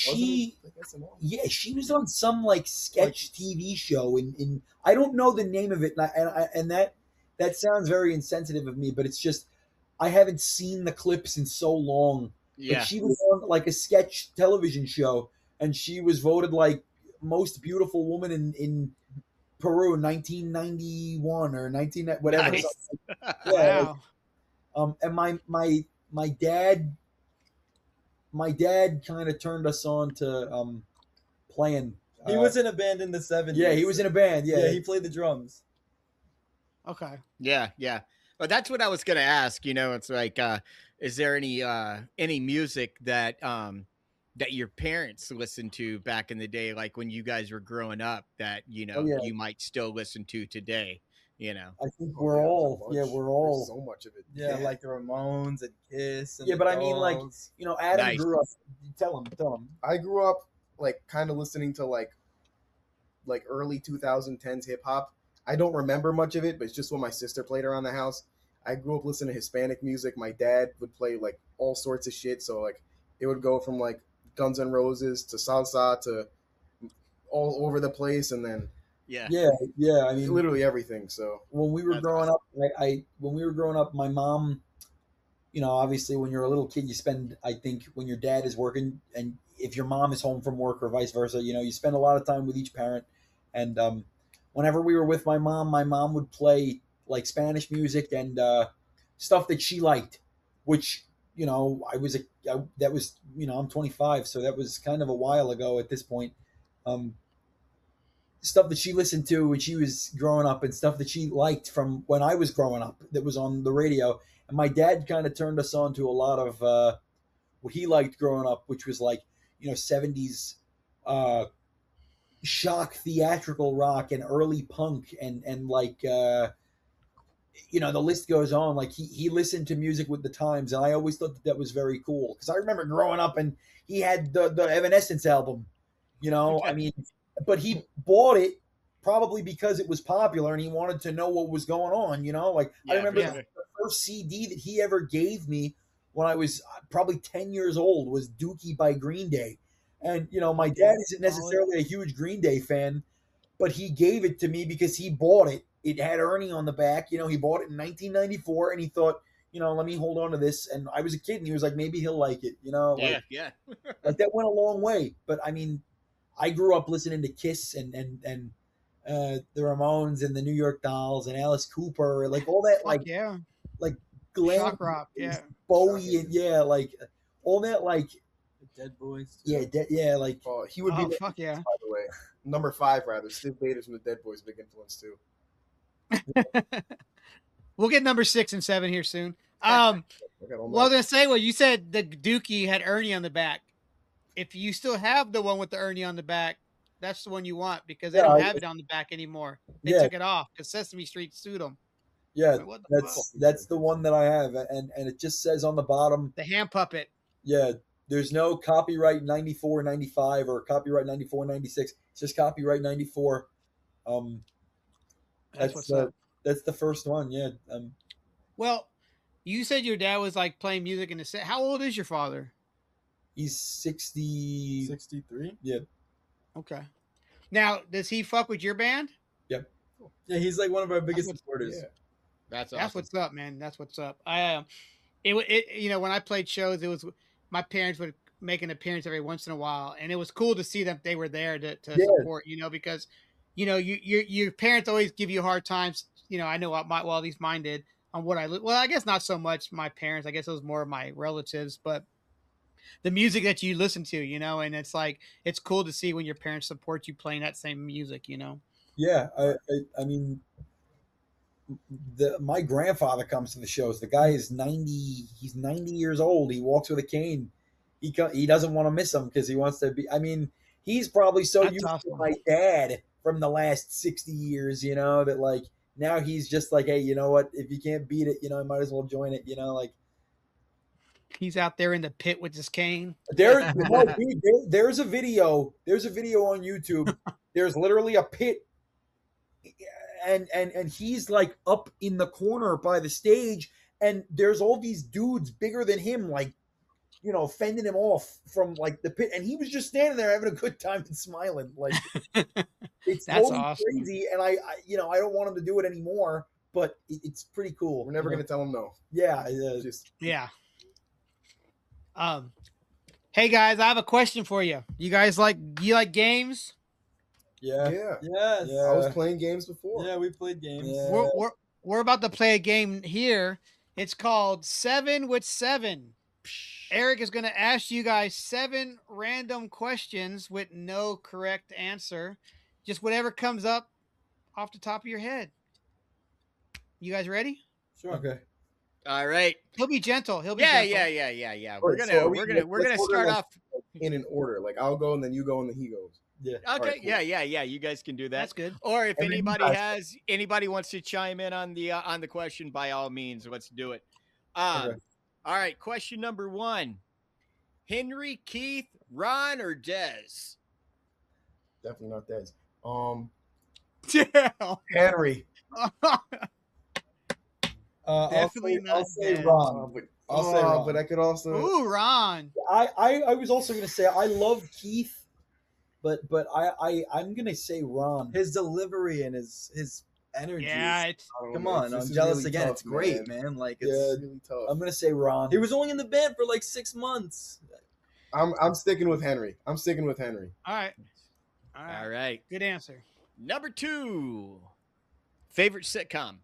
yeah, she was on some like sketch TV show in I don't know the name of it, and that sounds very insensitive of me, but it's just I haven't seen the clips in so long. Yeah, but she was on like a sketch television show, and she was voted like most beautiful woman in Peru in 1991 or 19 whatever. Nice. Yeah. Wow. And my dad kind of turned us on to playing. He was in a band in the 70s. Yeah, he was in a band. Yeah, he played the drums. Okay. Yeah, yeah. Well, that's what I was gonna ask. You know, it's like, is there any music that that your parents listened to back in the day, like when you guys were growing up, that you know you might still listen to today? You know, I think we're all There's so much of it. Yeah, like the Ramones and Kiss. And yeah, but I mean, like, you know, Adam Nice. grew up. Tell him. I grew up like kind of listening to like early 2010s hip hop. I don't remember much of it, but it's just what my sister played around the house. I grew up listening to Hispanic music. My dad would play like all sorts of shit. So like it would go from like Guns N' Roses to salsa to all over the place, and then yeah. I mean, literally everything. So when we were That's growing up, when we were growing up, my mom, you know, obviously when you're a little kid, you spend, I think, when your dad is working, and if your mom is home from work or vice versa, you know, you spend a lot of time with each parent. And whenever we were with my mom would play like Spanish music and stuff that she liked, which, you know, that was, you know, I'm 25, so that was kind of a while ago at this point. Stuff that she listened to when she was growing up and stuff that she liked from when I was growing up that was on the radio. And my dad kind of turned us on to a lot of what he liked growing up, which was like, you know, 70s shock theatrical rock and early punk and like, you know, the list goes on. Like he listened to music with the times, and I always thought that was very cool because I remember growing up and he had the Evanescence album, you know. I mean, but he bought it probably because it was popular and he wanted to know what was going on, you know. Like I remember the first CD that he ever gave me when I was probably 10 years old was Dookie by Green Day. And, you know, my dad isn't necessarily a huge Green Day fan, but he gave it to me because he bought it. It had Ernie on the back. You know, he bought it in 1994 and he thought, you know, let me hold on to this. And I was a kid and he was like, maybe he'll like it, you know. Like, like that went a long way. But I mean, I grew up listening to Kiss and the Ramones and the New York Dolls and Alice Cooper, like all that, like like glam shock rock, Bowie, and like all that, like the Dead Boys. Like he would be. Fuck yeah. By the way, number 5 rather. Steve Bader's from the Dead Boys, big influence too. We'll get number 6 and 7 here soon. Well, I was gonna say, well, you said the Dookie had Ernie on the back. If you still have the one with the Ernie on the back, that's the one you want because they don't have it on the back anymore. They took it off because Sesame Street sued them. Yeah, like, that's the one that I have, and it just says on the bottom the hand puppet. Yeah, there's no copyright 94, 95 or copyright 94, 96. It's just copyright 94. That's what's up. That's the first one. Yeah. Well, you said your dad was like playing music in the set. How old is your father? He's 63. Yeah. Okay. Now, does he fuck with your band? Yep. Yeah, he's like one of our biggest supporters. Yeah. That's what's up, man. That's what's up. It you know, when I played shows, it was my parents would make an appearance every once in a while, and it was cool to see that they were there to support, you know, because you know your parents always give you hard times. You know, I know well at least mine did on what I guess not so much my parents. I guess it was more of my relatives, but the music that you listen to, you know, and it's like it's cool to see when your parents support you playing that same music, you know. Yeah, I mean, my grandfather comes to the shows. The guy is 90. He's 90 years old. He walks with a cane. He doesn't want to miss him because he wants to be. I mean, he's probably so used to my dad from the last 60 years, you know, that like now he's just like, hey, you know what? If you can't beat it, you know, I might as well join it, you know, like. He's out there in the pit with his cane. There's a video. There's a video on YouTube. There's literally a pit. And he's like up in the corner by the stage, and there's all these dudes bigger than him, like, you know, fending him off from like the pit, and he was just standing there having a good time and smiling. Like, it's that's totally awesome. Crazy, and I you know, I don't want him to do it anymore, but it's pretty cool. We're never gonna tell him no. Yeah, yeah. Hey guys, I have a question for you. You guys like games? Yeah. Yes. I was playing games before. Yeah, we played games. Yeah. We're about to play a game here, It's called 7 with 7. Eric is going to ask you guys 7 random questions with no correct answer. Just whatever comes up off the top of your head. You guys ready? Sure. Okay. All right. He'll be gentle. He'll be Yeah, gentle. yeah. All right, so We're gonna start like, off in an order. Like I'll go and then you go and then he goes. Yeah. Okay, All right, cool. yeah. You guys can do that. That's good. Or if And then anybody wants to chime in on the question, by all means, let's do it. Okay. All right, question number 1. Henry, Keith, Ron, or Dez? Definitely not Dez. Damn. Henry. Definitely I'll not say Dez. Ron. I'll say Ron. But I could also. Ooh, Ron. I was also gonna say I love Keith, but I'm gonna say Ron. His delivery and his energy. Yeah, is- it's Come on, I'm jealous again. It's great, man. Like it's really tough. I'm gonna say Ron. he was only in the band for like 6 months. I'm sticking with Henry. all right. All right. Good answer. Number 2. Favorite sitcom?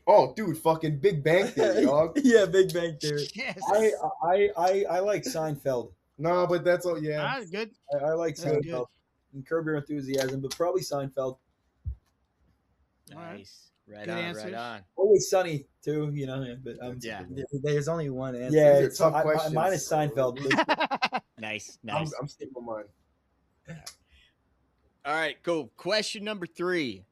Oh, dude, fucking Big Bang Theory, dog. Yeah, Big Bang Theory. Yes. I like Seinfeld. No, but that's all. Yeah, Ah, good. I like That's Seinfeld good. and Curb Your Enthusiasm, but probably Seinfeld. All right. Nice. Right Good on, answers. right on. Always Sunny too, you know. But Yeah. There's only one answer. yeah. These are It's, tough questions. mine is Seinfeld. Nice. I'm sticking with mine. All right, cool. Question number 3.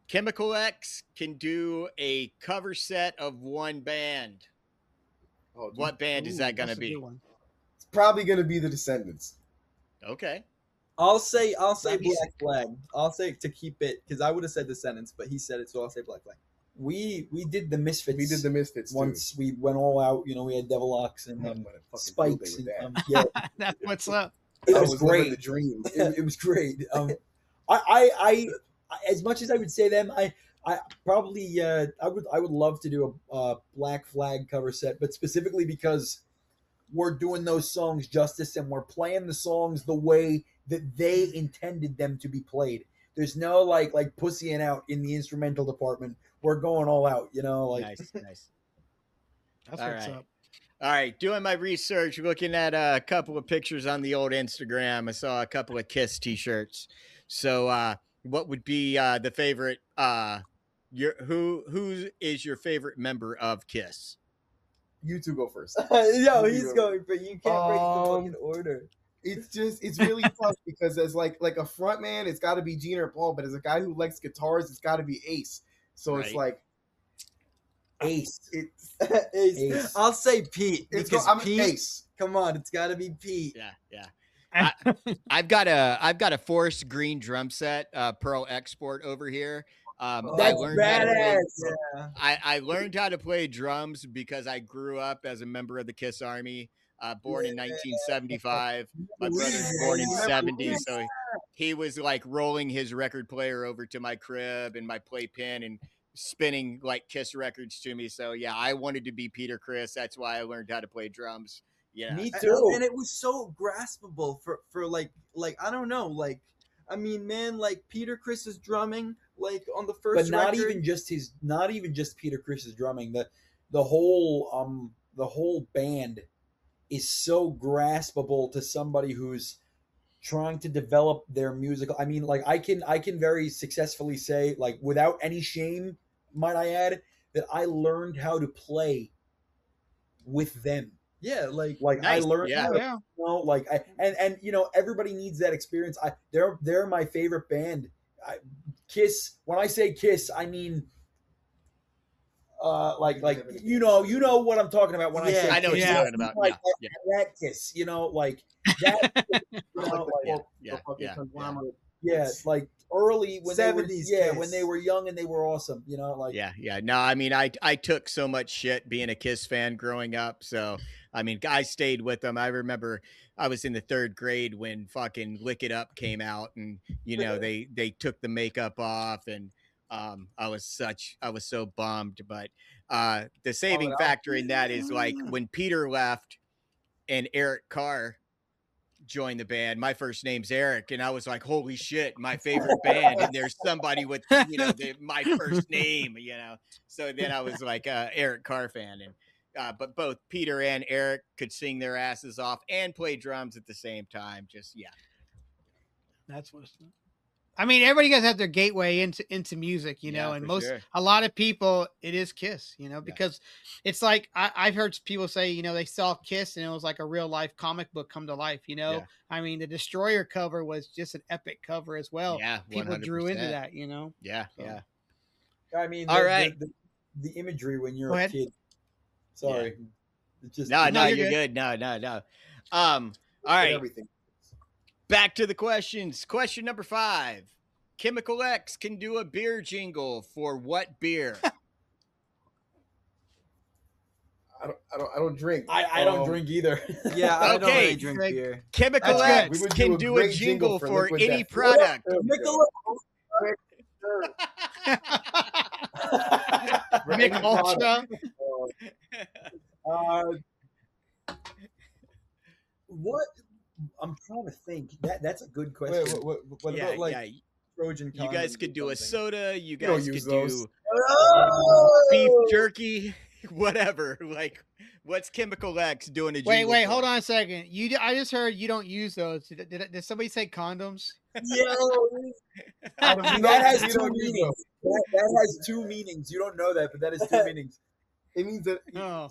Chemical X can do a cover set of one band. Oh, dude. What band is that going to That's a be? good one. It's probably gonna be the Descendants. Okay. I'll say That'd be Black Flag. I'll say to keep it because I would have said Descendants, but he said it, so I'll say Black Flag. We did the Misfits. We did the Misfits once we went all out. You know, we had Devil Ox and Spikes. And, yeah, That's what's up. it That was was living great. the dream. It was great. I as much as I would say them, I probably I would love to do a Black Flag cover set, but specifically because we're doing those songs justice and we're playing the songs the way that they intended them to be played. There's no like pussying out in the instrumental department. We're going all out, you know. Like Nice. That's All what's right. up. All right, doing my research, looking at a couple of pictures on the old Instagram. I saw a couple of Kiss T-shirts. So, what would be the favorite? Who is your favorite member of Kiss? You two go first. No, he's going, but you can't break the fucking order. It's really tough because as like a front man, it's got to be Gene or Paul, but as a guy who likes guitars, it's got to be Ace. So it's Right. like Ace. it's Ace. I'll say Pete. it's Because I'm Pete, Ace. come on, it's got to be Pete. Yeah. I've got a forest green drum set, Pearl Export over here. I That's learned how to play, badass. Yeah. I learned how to play drums because I grew up as a member of the Kiss Army. Born in 1975. My brother was born in 70, so he was like rolling his record player over to my crib and my playpen and spinning like Kiss records to me. So yeah, I wanted to be Peter Criss. That's why I learned how to play drums. Yeah. Me too. And it was so graspable for like I don't know, like I mean, man, like Peter Chris's drumming, like on the first But not record, even just Peter Chris's drumming. The whole band is so graspable to somebody who's trying to develop their musical. I mean, like I can very successfully say, like without any shame, might I add, that I learned how to play with them. yeah, like Nice. I learned Yeah. how to, Yeah. you know, like and you know, everybody needs that experience. They're my favorite band. Kiss. When I say Kiss, I mean like you know what I'm talking about when I say I know what Kiss. you're Yeah. talking about. Like Yeah. that Kiss, you know, like that. You know, like, yeah, like early when they were, 70s yeah, Kiss. when they were young and they were awesome, you know, like Yeah. No, I mean, I took so much shit being a Kiss fan growing up. So, I mean, I stayed with them. I remember I was in the 3rd grade when fucking Lick It Up came out, and you know they took the makeup off, and I was so bummed. But the saving factor in that is like when Peter left and Eric Carr join the band. My first name's Eric, and I was like, holy shit, my favorite band, and there's somebody with my first name, So then I was like Eric Carr fan, and but both Peter and Eric could sing their asses off and play drums at the same time. Just That's what's. I mean, everybody guys have their gateway into music, and a lot of people, it is Kiss, because it's like I've heard people say, they saw Kiss and it was like a real life comic book come to life, Yeah. I mean, the Destroyer cover was just an epic cover as well. Yeah, people 100%. drew into that, Yeah, So. yeah. I mean, all right. The imagery when you're a kid. Sorry. Yeah. Just, no, you're good. No. All right. Everything. Back to the questions. Question number 5. Chemical X can do a beer jingle for what beer? I don't drink. I don't drink either. Yeah, I don't Okay. really drink beer. Chemical X can do a jingle for any product. Mick Ultra. What? I'm trying to think. That's a good question. What about like Trojan? You guys could do a soda. You don't guys use could those. do beef jerky, whatever. Like, what's Chemical X doing a jingle? Wait, for? hold on a second. I just heard you don't use those. Did somebody say condoms? That has two meanings. That has two meanings. You don't know that, but that has two meanings. It means that. Oh.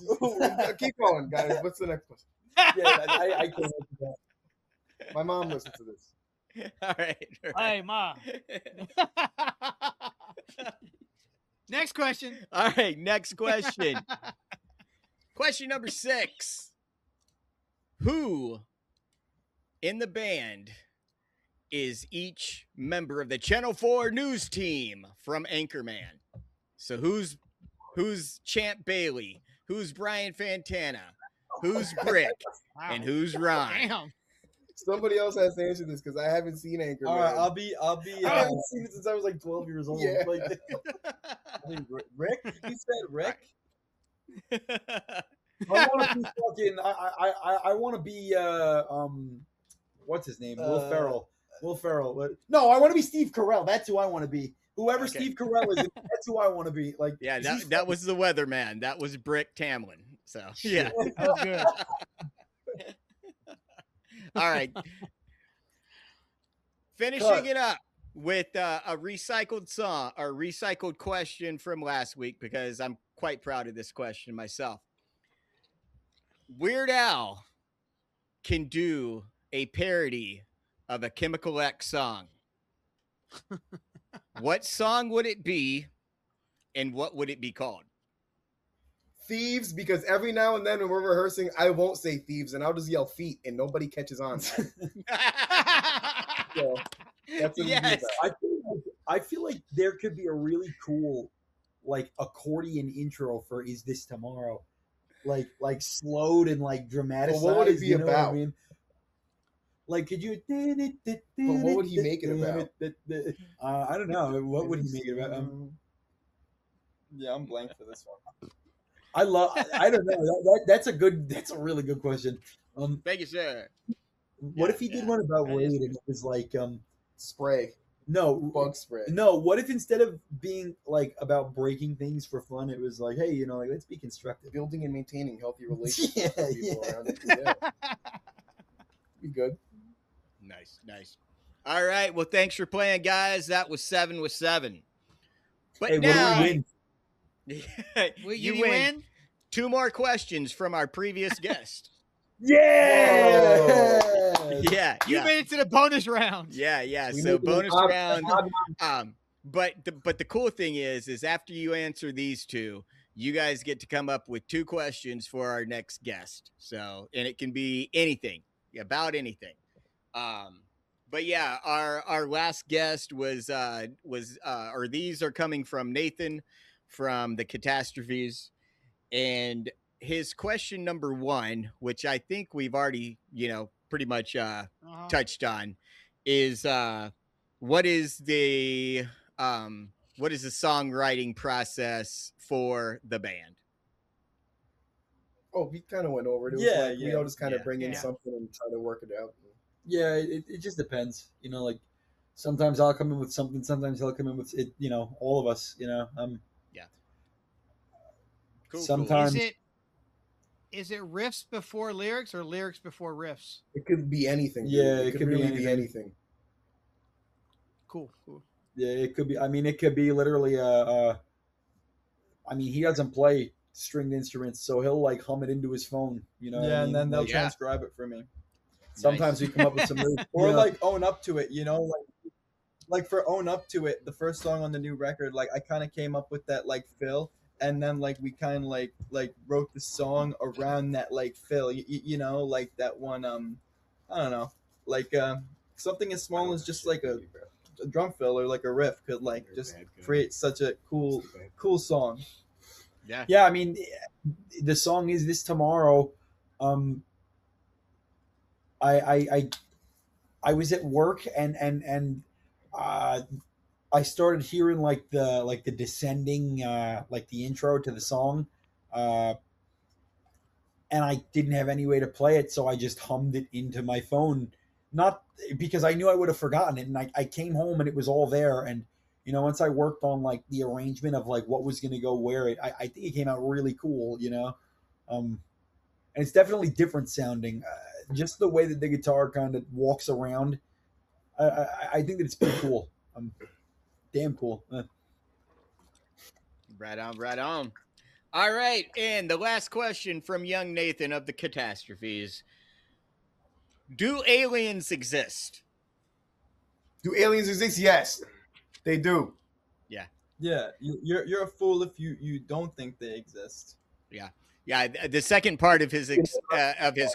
Keep going, guys. What's the next question? I can't answer that. My mom listens to this. All right. Hey, Ma. Next question. All right, next question. Question number 6. Who in the band is each member of the Channel 4 news team from Anchorman? So who's Champ Bailey? Who's Brian Fantana? Who's Brick? Wow. And who's Ron? Damn. Somebody else has to answer this because I haven't seen Anchorman. All right, I'll be. I haven't seen it since I was like 12 years old. Yeah. Like, I think Rick. You said Rick. I want to be fucking. I want to be. What's his name? Will Ferrell. Will Ferrell. No, I want to be Steve Carell. That's who I want to be. Whoever Steve Carell is, that's who I want to be. Like, yeah, that was the weatherman. That was Brick Tamlin. So yeah, that's good. All right. Finishing it up with a recycled song or recycled question from last week, because I'm quite proud of this question myself. Weird Al can do a parody of a Chemical X song. What song would it be, and what would it be called? Thieves, because every now and then when we're rehearsing, I won't say thieves, and I'll just yell feet, and nobody catches on. So that's what Yes. I feel like there could be a really cool, like, accordion intro for "Is This Tomorrow," like slowed and like dramatized. Well, what would it be about? I mean? Like, could you? But what would he make it about? I don't know. What would he make it about? Yeah, I'm blank for this one. I don't know. That's a really good question. Thank you, sir. What if he did one about Wade and it was like spray? No, bug spray. No, what if instead of being like about breaking things for fun, it was like, hey, like, let's be constructive, building and maintaining healthy relationships yeah, with people around it. Yeah. Be good. Nice. All right. Well, thanks for playing, guys. That was 7 with 7. But hey, now what do we win? You win 2 more questions from our previous guest. Yeah. You made it to the bonus round. Yeah. So bonus round. But the cool thing is after you answer these 2, you guys get to come up with 2 questions for our next guest. So, and it can be anything, about anything. But yeah, our last guest was or these are coming from Nathan from the Catastrophes, and his question number 1, which I think we've already, pretty much touched on, is what is the songwriting process for the band? Oh, we kind of went over it. It was we all just kind of bring in something and try to work it out. Yeah, it just depends. Like sometimes I'll come in with something, sometimes he'll come in with it. All of us. Yeah. Cool. Sometimes is it riffs before lyrics or lyrics before riffs? It could be anything. Dude. Yeah, it could really be anything. Cool. Yeah, it could be. I mean, it could be literally I mean, he doesn't play stringed instruments, so he'll like hum it into his phone. Yeah, what I mean? and then they'll Like, transcribe it for me. Sometimes we come up with some really, Or like Own Up to It, like for Own Up to It, the first song on the new record, like I kind of came up with that like fill, and then like we kind of like wrote the song around that like fill, like that one I don't know, like something as small as just like a drum fill or like a riff could like just create such a cool song. Yeah, I mean, the song is This Tomorrow. I was at work and I started hearing like the descending like the intro to the song, and I didn't have any way to play it, so I just hummed it into my phone. Not because I knew I would have forgotten it, and I came home and it was all there. And once I worked on like the arrangement of like what was going to go where, I think it came out really cool. And it's definitely different sounding. Just the way that the guitar kind of walks around, I think that it's pretty cool. Damn cool. Right on. All right, and the last question from young Nathan of the Catastrophes: do aliens exist? Do aliens exist? Yes, they do. Yeah, you're a fool if you don't think they exist. Yeah. The second part of his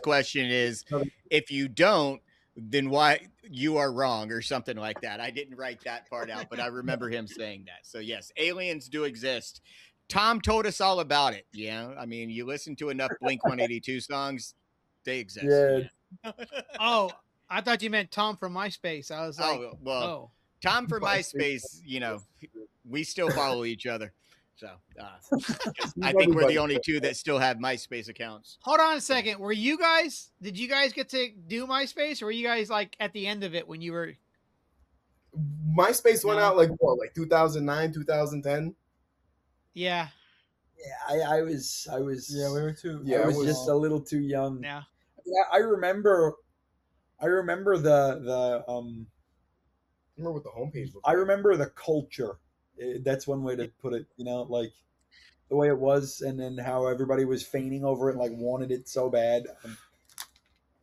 question is, if you don't, then why you are wrong or something like that. I didn't write that part out, but I remember him saying that. So yes, aliens do exist. Tom told us all about it. Yeah, I mean, you listen to enough Blink-182 songs, they exist. Yeah. Oh, I thought you meant Tom from MySpace. I was like, well, Tom from MySpace, we still follow each other. So I think we're the only two that still have MySpace accounts. Hold on a second. Did you guys get to do MySpace, or were you guys like at the end of it when you were? MySpace went out like 2009, 2010? Yeah. Yeah, I was. Yeah, we were too. Yeah, I was just a little too young. Yeah. I remember the remember what the homepage looked I like. remember the culture. That's one way to put it. Like the way it was, and then how everybody was fainting over it, like wanted it so bad.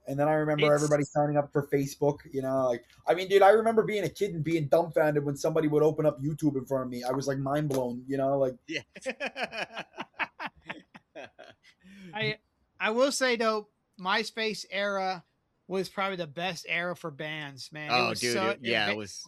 And then I remember everybody signing up for Facebook. Like, I mean, dude, I remember being a kid and being dumbfounded when somebody would open up YouTube in front of me. I was like mind blown. Like yeah. I will say though, MySpace era was probably the best era for bands, man. Oh, dude, it was.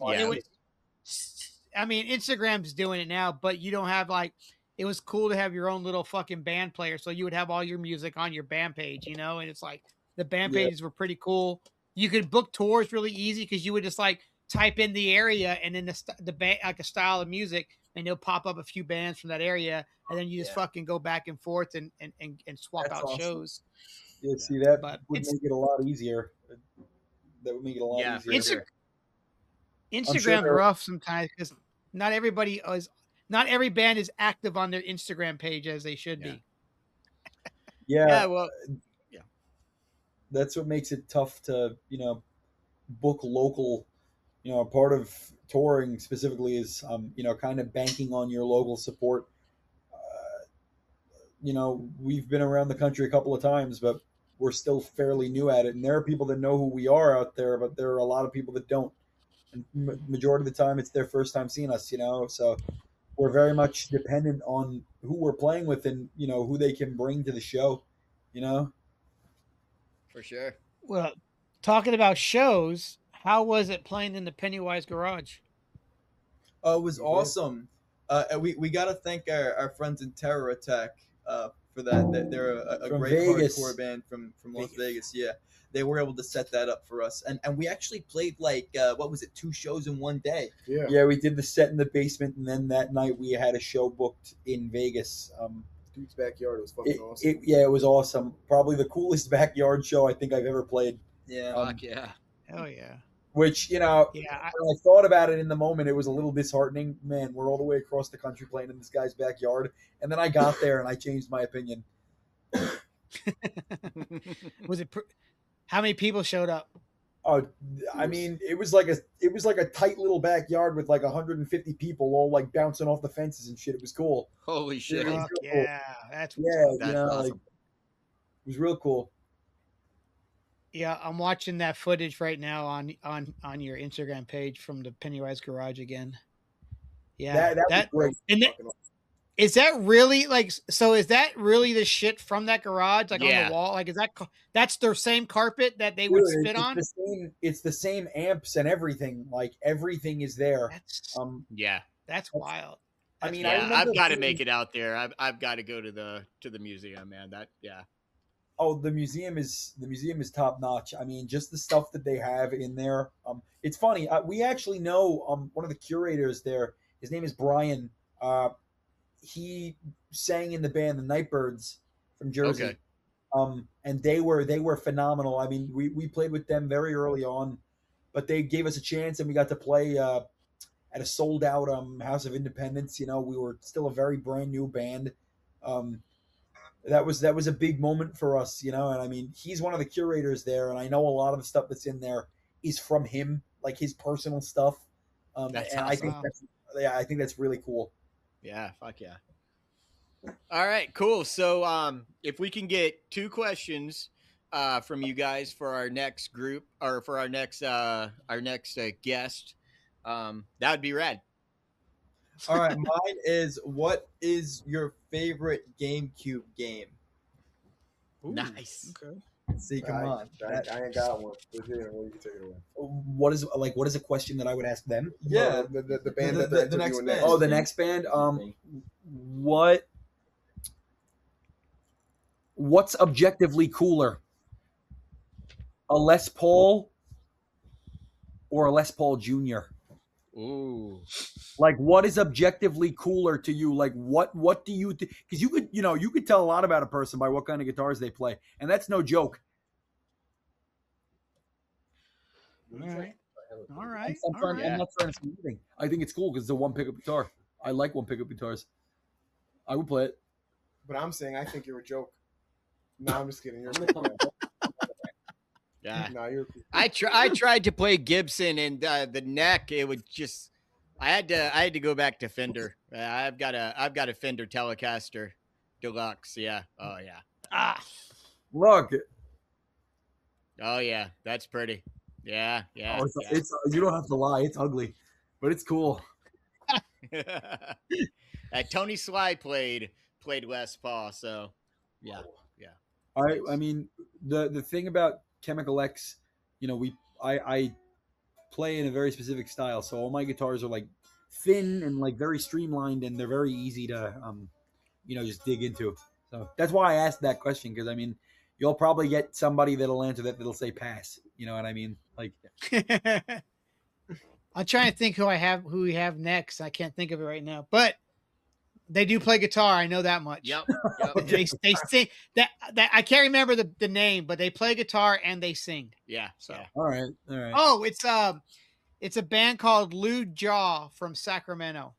I mean, Instagram's doing it now, but you don't have like. It was cool to have your own little fucking band player, so you would have all your music on your band page, and it's like the band pages were pretty cool. You could book tours really easy because you would just like type in the area and then the band, like a style of music, and they'll pop up a few bands from that area, and then you just fucking go back and forth and swap out shows. Yeah, see, that would make it a lot easier. That would make it a lot easier. Instagram's rough sometimes because not every band is active on their Instagram page as they should be. Yeah. Well, that's what makes it tough to, book local. Part of touring specifically is, kind of banking on your local support. We've been around the country a couple of times, but we're still fairly new at it. And there are people that know who we are out there, but there are a lot of people that don't. And majority of the time, it's their first time seeing us, so we're very much dependent on who we're playing with and, who they can bring to the show, For sure. Well, talking about shows, how was it playing in the Pennywise Garage? It was awesome. We got to thank our friends in Terror Attack for that. They're a great Vegas. hardcore band from Las Vegas. Yeah, they were able to set that up for us, and we actually played like 2 shows in one day. Yeah, we did the set in the basement, and then that night we had a show booked in Vegas. Dude's backyard. It was fucking awesome. It was awesome. Probably the coolest backyard show I think I've ever played. Yeah. Fuck yeah. Oh yeah. Which, Yeah. when I thought about it in the moment, it was a little disheartening. Man, we're all the way across the country playing in this guy's backyard. And then I got there and I changed my opinion. Was it? How many people showed up? Oh, I mean, it was like a tight little backyard with like 150 people all like bouncing off the fences and shit. It was cool. Holy shit! Fuck yeah, that's That's awesome. Like, it was real cool. Yeah, I'm watching that footage right now on your Instagram page from the Pennywise Garage again. Yeah, that was great. And is that really like? So is that really the shit from that garage, like on the wall? Like, is that's their same carpet that they would spit on? It's the same amps and everything. Like everything is there. That's wild. I mean, I've got to make it out there. I've got to go to the museum, man. Oh, the museum is top notch. I mean, just the stuff that they have in there. It's funny. We actually know one of the curators there. His name is Brian. He sang in the band the Nightbirds from Jersey. Okay. And they were phenomenal. I mean, we played with them very early on, but they gave us a chance and we got to play at a sold out House of Independence. We were still a very brand new band. That was a big moment for us, and I mean, he's one of the curators there, and I know a lot of the stuff that's in there is from him, like his personal stuff. That's and awesome. I think that's really cool. Yeah, fuck yeah. All right, cool. So, if we can get 2 questions from you guys for our next group or for our next guest, that would be rad. All right, mine is, what is your favorite GameCube game? Ooh, nice. Okay. See, come on. I ain't got one. What you take it away? What is a question that I would ask them? Yeah, the band the next band. Oh, the next band. What's objectively cooler? A Les Paul or a Les Paul Jr.? Ooh. Like, what is objectively cooler to you? Like, what do you think? Because you could tell a lot about a person by what kind of guitars they play, and that's no joke. All right. I'm not trying to say anything. I think it's cool because it's a one pickup guitar. I like one pickup guitars. I would play it. But I'm saying I think you're a joke. No, I'm just kidding. You're yeah. No, you're. I tried to play Gibson, and the neck, it would just. I had to go back to Fender. I've got a Fender Telecaster Deluxe. Yeah. Oh yeah. Look. Oh yeah, that's pretty. Yeah. It's you don't have to lie. It's ugly, but it's cool. Tony Sly played Les Paul, so yeah. I mean, the thing about Chemical X, I play in a very specific style, so all my guitars are like thin and like very streamlined, and they're very easy to just dig into. So that's why I asked that question, because I mean, you'll probably get somebody that'll answer that'll say pass. You know what I mean? Like, I'm trying to think who we have next. I can't think of it right now, but they do play guitar. I know that much. Yep. They sing that I can't remember the name, but they play guitar and they sing. Yeah. So all right. Oh, it's a band called Lewd Jaw from Sacramento.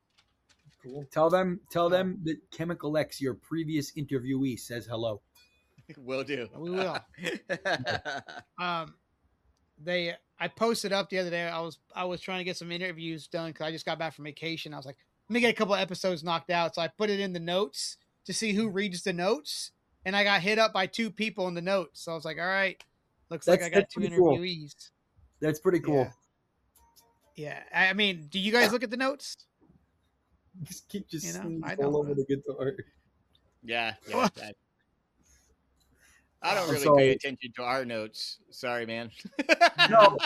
Cool. Tell them that Chemical X, your previous interviewee, says hello. Will do. We will. I posted up the other day. I was trying to get some interviews done because I just got back from vacation. I was like, let me get a couple of episodes knocked out. So I put it in the notes to see who reads the notes, and I got hit up by 2 people in the notes. So I was like, all right, looks like I got 2 interviewees. Cool. That's pretty cool. Yeah. I mean, do you guys look at the notes? Just keep I all over the guitar. Yeah. I don't really pay attention to our notes. Sorry, man. No,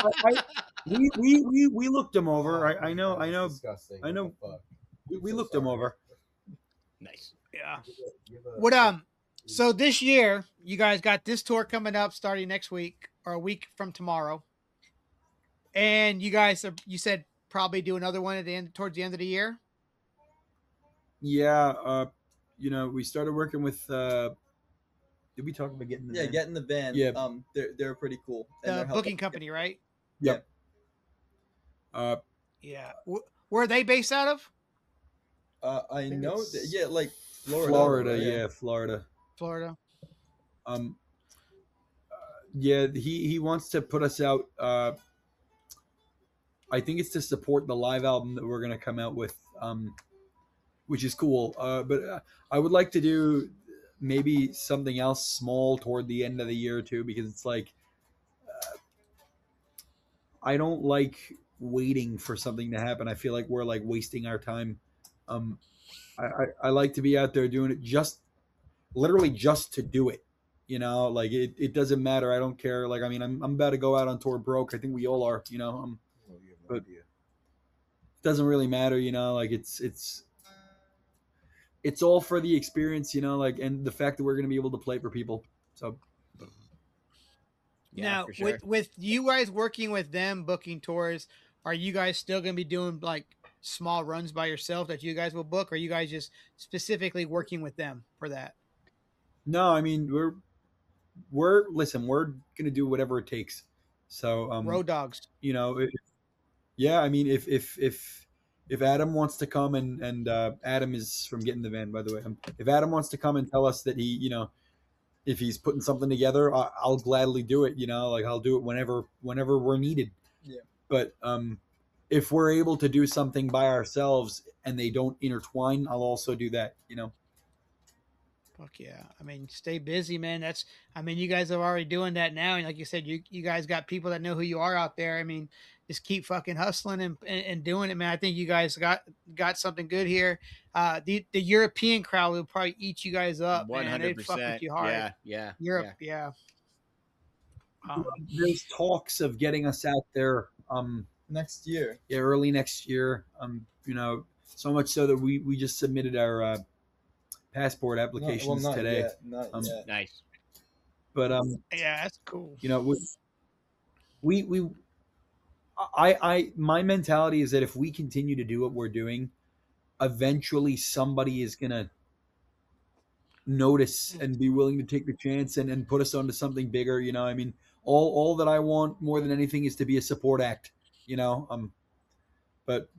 we looked them over. I know. Disgusting. I know. We looked them over. Nice. Yeah. What So this year, you guys got this tour coming up starting next week or a week from tomorrow, and you guys you said probably do another one towards the end of the year. Yeah. We started working with. Did we talk about getting the band? Getting the band. Yeah. They're pretty cool. The booking company, right? Yep. Yeah. Where are they based out of? I know that, like Florida, right? yeah, Florida. Florida. Yeah, he wants to put us out. I think it's to support the live album that we're gonna come out with, which is cool. But I would like to do maybe something else small toward the end of the year too, because it's like I don't like waiting for something to happen. I feel like we're like wasting our time. I like to be out there doing it literally just to do it. Like it doesn't matter. I don't care. Like, I mean, I'm about to go out on tour broke. I think we all are, but it doesn't really matter, like it's all for the experience, like, and the fact that we're going to be able to play for people. So Yeah, now, for sure. with you guys working with them, booking tours, are you guys still going to be doing like small runs by yourself that you guys will book? Or are you guys just specifically working with them for that? No, I mean, we're going to do whatever it takes. So, Road dogs. Yeah, I mean, if Adam wants to come and Adam is from Get in the Van, by the way. If Adam wants to come and tell us that he, if he's putting something together, I'll gladly do it. Like I'll do it whenever we're needed. Yeah. But if we're able to do something by ourselves and they don't intertwine, I'll also do that. Fuck yeah. I mean, stay busy, man. You guys are already doing that now. And like you said, you guys got people that know who you are out there. I mean, just keep fucking hustling and doing it, man. I think you guys got something good here. The European crowd will probably eat you guys up, 100%. man. They'd fuck with you hard. Yeah. Europe, yeah. There's talks of getting us out there next year. Yeah, early next year. So much so that we just submitted our passport applications today. Not yet. Nice. But yeah, that's cool. My mentality is that if we continue to do what we're doing, eventually somebody is gonna notice and be willing to take the chance and put us onto something bigger. I mean, all that I want more than anything is to be a support act. But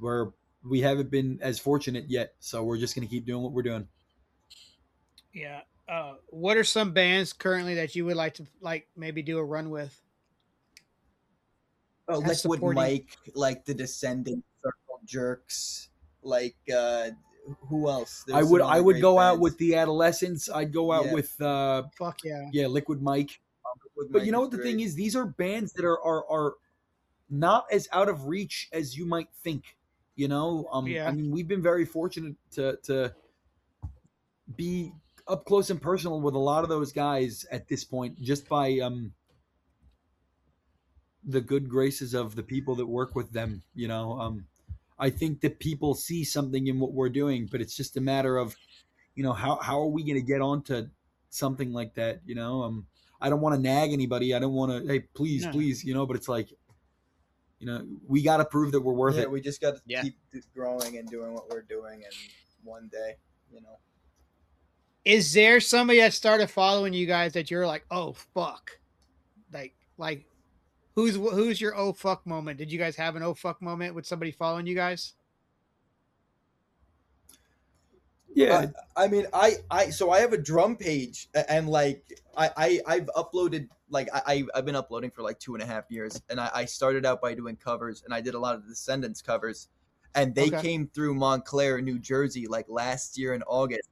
we haven't been as fortunate yet, so we're just gonna keep doing what we're doing. Yeah. What are some bands currently that you would like to maybe do a run with? Liquid Mike, like the Descendants, Circle Jerks, like who else? I would go out with the Adolescents. I'd go out with fuck yeah, Liquid Mike. But you know what the thing is? These are bands that are not as out of reach as you might think. I mean, we've been very fortunate to be up close and personal with a lot of those guys at this point, just by the good graces of the people that work with them. I think that people see something in what we're doing, but it's just a matter of, how are we going to get onto something like that? I don't want to nag anybody. I don't want to, hey, please, but it's like, we got to prove that we're worth it. We just got to keep growing and doing what we're doing. And one day, Is there somebody that started following you guys that you're like, oh, fuck? Like, who's your oh, fuck moment? Did you guys have an oh, fuck moment with somebody following you guys? Yeah. I mean, so I have a drum page, and like I've uploaded, like I've been uploading for like 2.5 years, and I started out by doing covers, and I did a lot of Descendants covers, and they came through Montclair, New Jersey, like last year in August,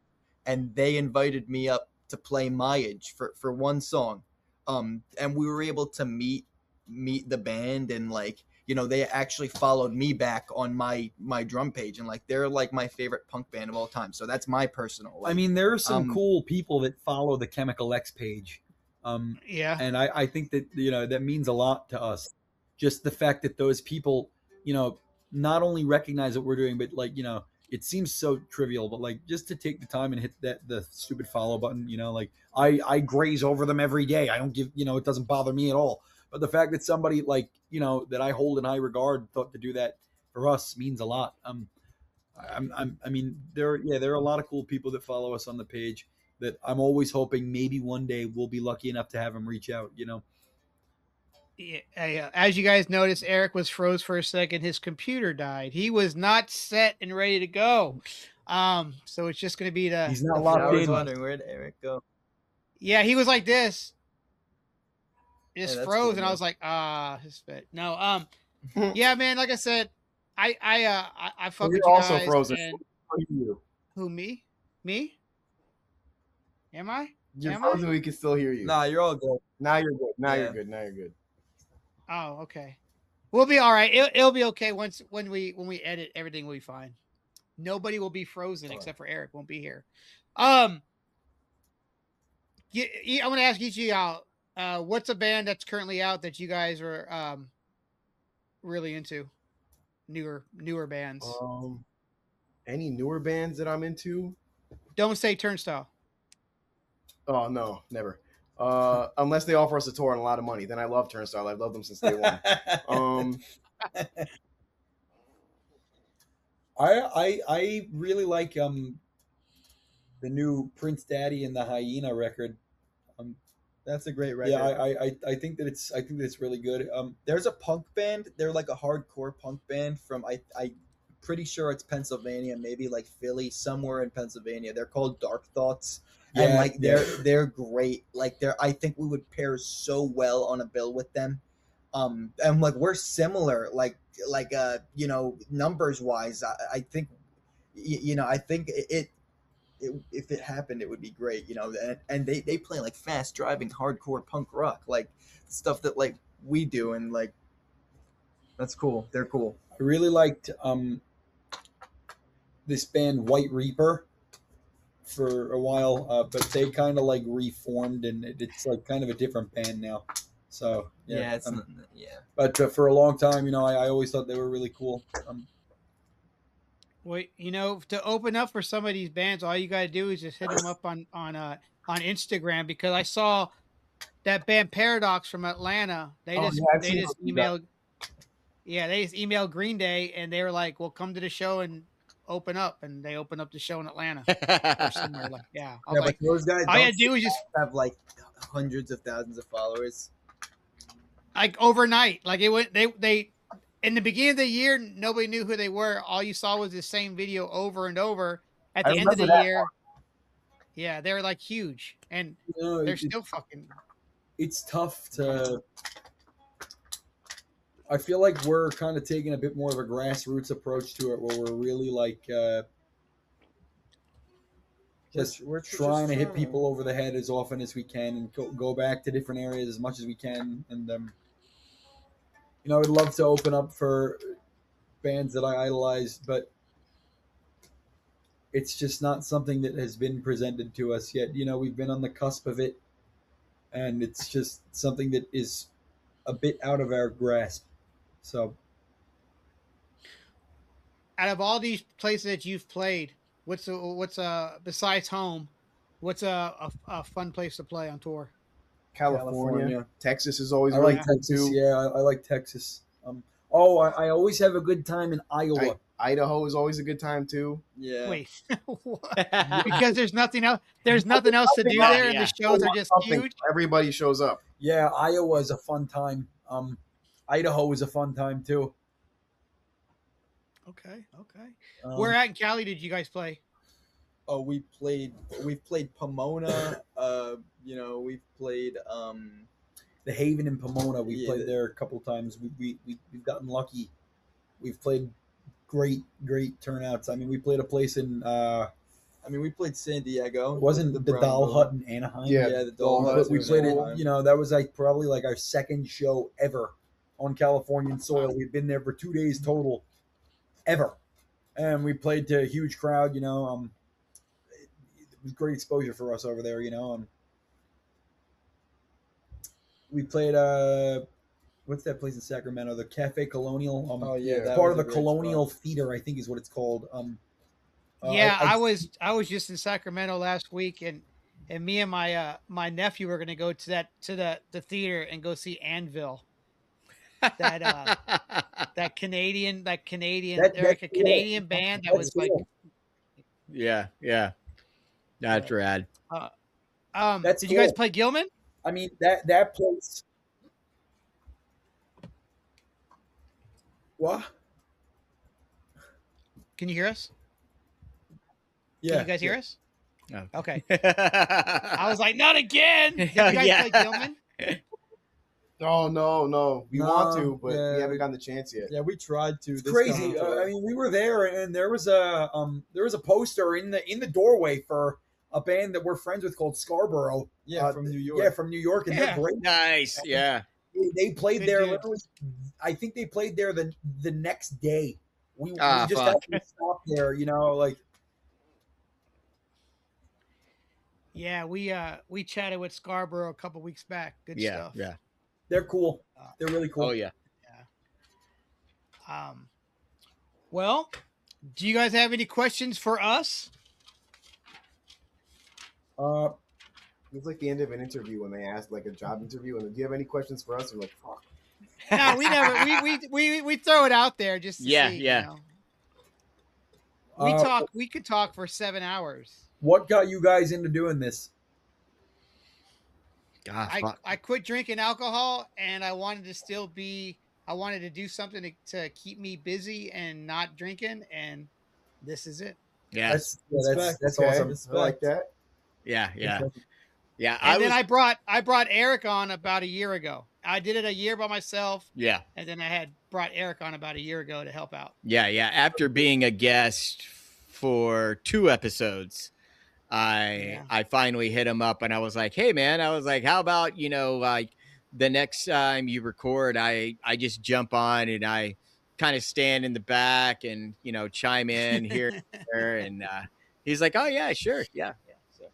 and they invited me up to play Myage for one song, and we were able to meet the band, and like, they actually followed me back on my drum page, and like they're like my favorite punk band of all time. So that's my personal. I mean, there are some cool people that follow the Chemical X page. And I think that that means a lot to us. Just the fact that those people, not only recognize what we're doing, but like, it seems so trivial, but like just to take the time and hit the stupid follow button, like I graze over them every day. I don't give, it doesn't bother me at all. But the fact that somebody like, that I hold in high regard thought to do that for us means a lot. I mean, there are a lot of cool people that follow us on the page that I'm always hoping maybe one day we'll be lucky enough to have them reach out, As you guys noticed, Eric was froze for a second. His computer died. He was not set and ready to go. So it's just going to be He's not the locked I was in. wondering, where'd Eric go? Yeah, he was like this. Just Hey, that's froze, cool, and I man. was like, his fit. No, yeah, man. Like I said, I fuck with You're you also guys. frozen. And You. who, me? Am I? You're Am I? frozen. We can still hear you. Nah, you're all good. Now you're good. Now Yeah. you're good. Now you're good. Oh, okay. We'll be all right. It'll be okay when we edit. Everything will be fine. Nobody will be frozen except for Eric. Won't be here. I'm going to ask each of y'all, what's a band that's currently out that you guys are really into? Newer bands. Any newer bands that I'm into? Don't say Turnstile. Oh no, never. Unless they offer us a tour and a lot of money, then I love Turnstile. I've loved them since day one. I really like the new Prince Daddy and the Hyena record. That's a great record. Yeah, I think that it's really good. There's a punk band. They're like a hardcore punk band from I pretty sure it's Pennsylvania, maybe like Philly, somewhere in Pennsylvania. They're called Dark Thoughts. Yeah, and like they're great. Like I think we would pair so well on a bill with them. And like we're similar, like you know, numbers wise. I think you know, I think it if it happened, it would be great, you know. And they play like fast driving hardcore punk rock, like stuff that like we do, and like that's cool. They're cool. I really liked this band White Reaper for a while, but they kind of like reformed, and it's like kind of a different band now. So Yeah, it's not, yeah. But for a long time, you know, I always thought they were really cool. Well, you know, to open up for some of these bands, all you got to do is just hit them up on Instagram, because I saw that band Paradox from Atlanta. They just emailed. Yeah, they just emailed Green Day, and they were like, "Well, come to the show and open up," and they opened up the show in Atlanta or somewhere. Like, yeah, I was like, but those guys all you had to do is just have like hundreds of thousands of followers. Like overnight, like it went. They in the beginning of the year, nobody knew who they were. All you saw was the same video over and over. At the end of the year, yeah, they're like huge, and they're still fucking. It's tough to. I feel like we're kind of taking a bit more of a grassroots approach to it, where we're really like just we're trying to hit people over the head as often as we can, and go back to different areas as much as we can. And you know, I'd love to open up for bands that I idolize, but it's just not something that has been presented to us yet. You know, we've been on the cusp of it, and it's just something that is a bit out of our grasp. So, out of all these places that you've played, what's besides home, what's a fun place to play on tour? California. Texas is always I really like Texas. Yeah, I like Texas. I always have a good time in Iowa. Idaho is always a good time too. Yeah. Wait, because there's nothing else. There's nothing else to do there, and the shows are just huge. Everybody shows up. Yeah, Iowa is a fun time. Idaho is a fun time too. Okay. Where at in Cali did you guys play? Oh, we've played Pomona. You know, we've played the Haven in Pomona. We played there a couple times. We've gotten lucky. We've played great turnouts. I mean, we played a place in we played San Diego. Wasn't the Doll Hut in Anaheim? Yeah, the Doll Hut. We played it. You know, that was like probably like our second show ever on Californian soil. We've been there for 2 days total, ever, and we played to a huge crowd. You know, it was great exposure for us over there. You know, we played what's that place in Sacramento? The Cafe Colonial. Part of the Colonial Theater, I think, is what it's called. I was just in Sacramento last week, and me and my nephew were going to go to the theater and go see Anvil. That Canadian Canadian band that was like. Yeah, that's rad. Did you guys play Gilman? I mean that place. What? Can you hear us? Yeah. Can you guys hear us? Oh. Okay. I was like, not again. Did you guys play Gilman? Oh no. We want No, to, but yeah. we haven't gotten the chance yet. Yeah, we tried to. It's this crazy. time. I mean, we were there, and there was a poster in the doorway for a band that we're friends with called Scarborough. Yeah, from New York. Yeah, from New York, and Yeah. they're great. Nice. Yeah. They played Good there dudes. literally. I think they played there the next day. We just fuck. happened to stop there, like. Yeah, we chatted with Scarborough a couple weeks back. Good stuff. Yeah. They're cool. They're really cool. Oh yeah. Well, do you guys have any questions for us? It's like the end of an interview when they ask like a job interview, and do you have any questions for us? We're like, fuck. No, we never. We throw it out there just to see. Yeah. We could talk for 7 hours. What got you guys into doing this? I quit drinking alcohol, and I wanted to do something to keep me busy and not drinking, and this is it. Yeah. That's Okay, awesome. I like that. Yeah. And then I brought Eric on about a year ago. I did it a year by myself. Yeah. And then I had brought Eric on about a year ago to help out. Yeah. After being a guest for 2 episodes, I finally hit him up and I was like, hey man, how about, like the next time you record, I just jump on and I kind of stand in the back and, chime in here and there. And he's like, oh yeah, sure. Yeah. So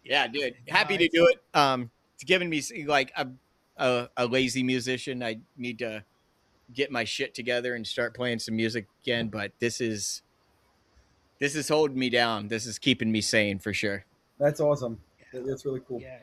yeah, dude, happy to do it. It's given me like a lazy musician. I need to get my shit together and start playing some music again. But this is holding me down. This is keeping me sane for sure. That's awesome. That's really cool. Yeah.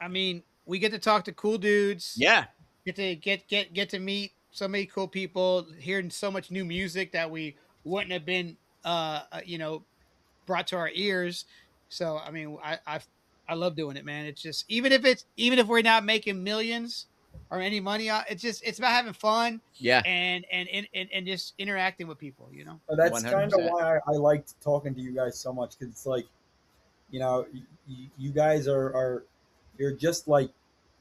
I mean, we get to talk to cool dudes. Yeah. Get to meet so many cool people, hearing so much new music that we wouldn't have been, brought to our ears. So, I mean, I love doing it, man. It's just, even if we're not making millions or any money, it's about having fun. Yeah. And just interacting with people, That's 100%. kind of why I liked talking to you guys so much. Cause it's like, you guys you're just like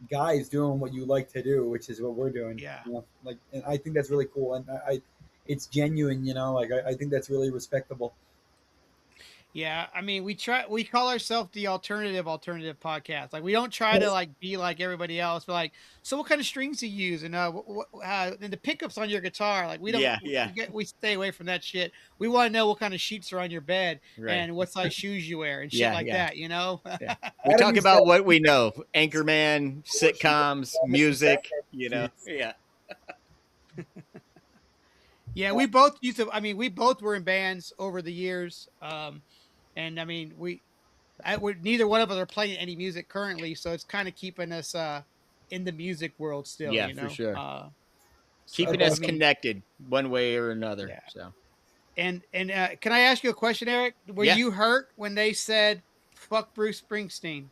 guys doing what you like to do, which is what we're doing. Yeah. And I think that's really cool. And it's genuine, I think that's really respectable. Yeah, I mean, we call ourselves the alternative podcast. Like, we don't try to like be like everybody else. But like, so what kind of strings do you use, and the pickups on your guitar? Like, we don't. We stay away from that shit. We want to know what kind of sheets are on your bed and what size shoes you wear and shit like that. Yeah. We talk about what we know: Anchorman, sitcoms, music. Yeah. Yeah, we both used to. I mean, we both were in bands over the years. And I mean, neither one of us are playing any music currently, so it's kind of keeping us in the music world still. Yeah, for sure. Keeping us connected one way or another. Yeah. So. And can I ask you a question, Eric? Were you hurt when they said "fuck Bruce Springsteen"?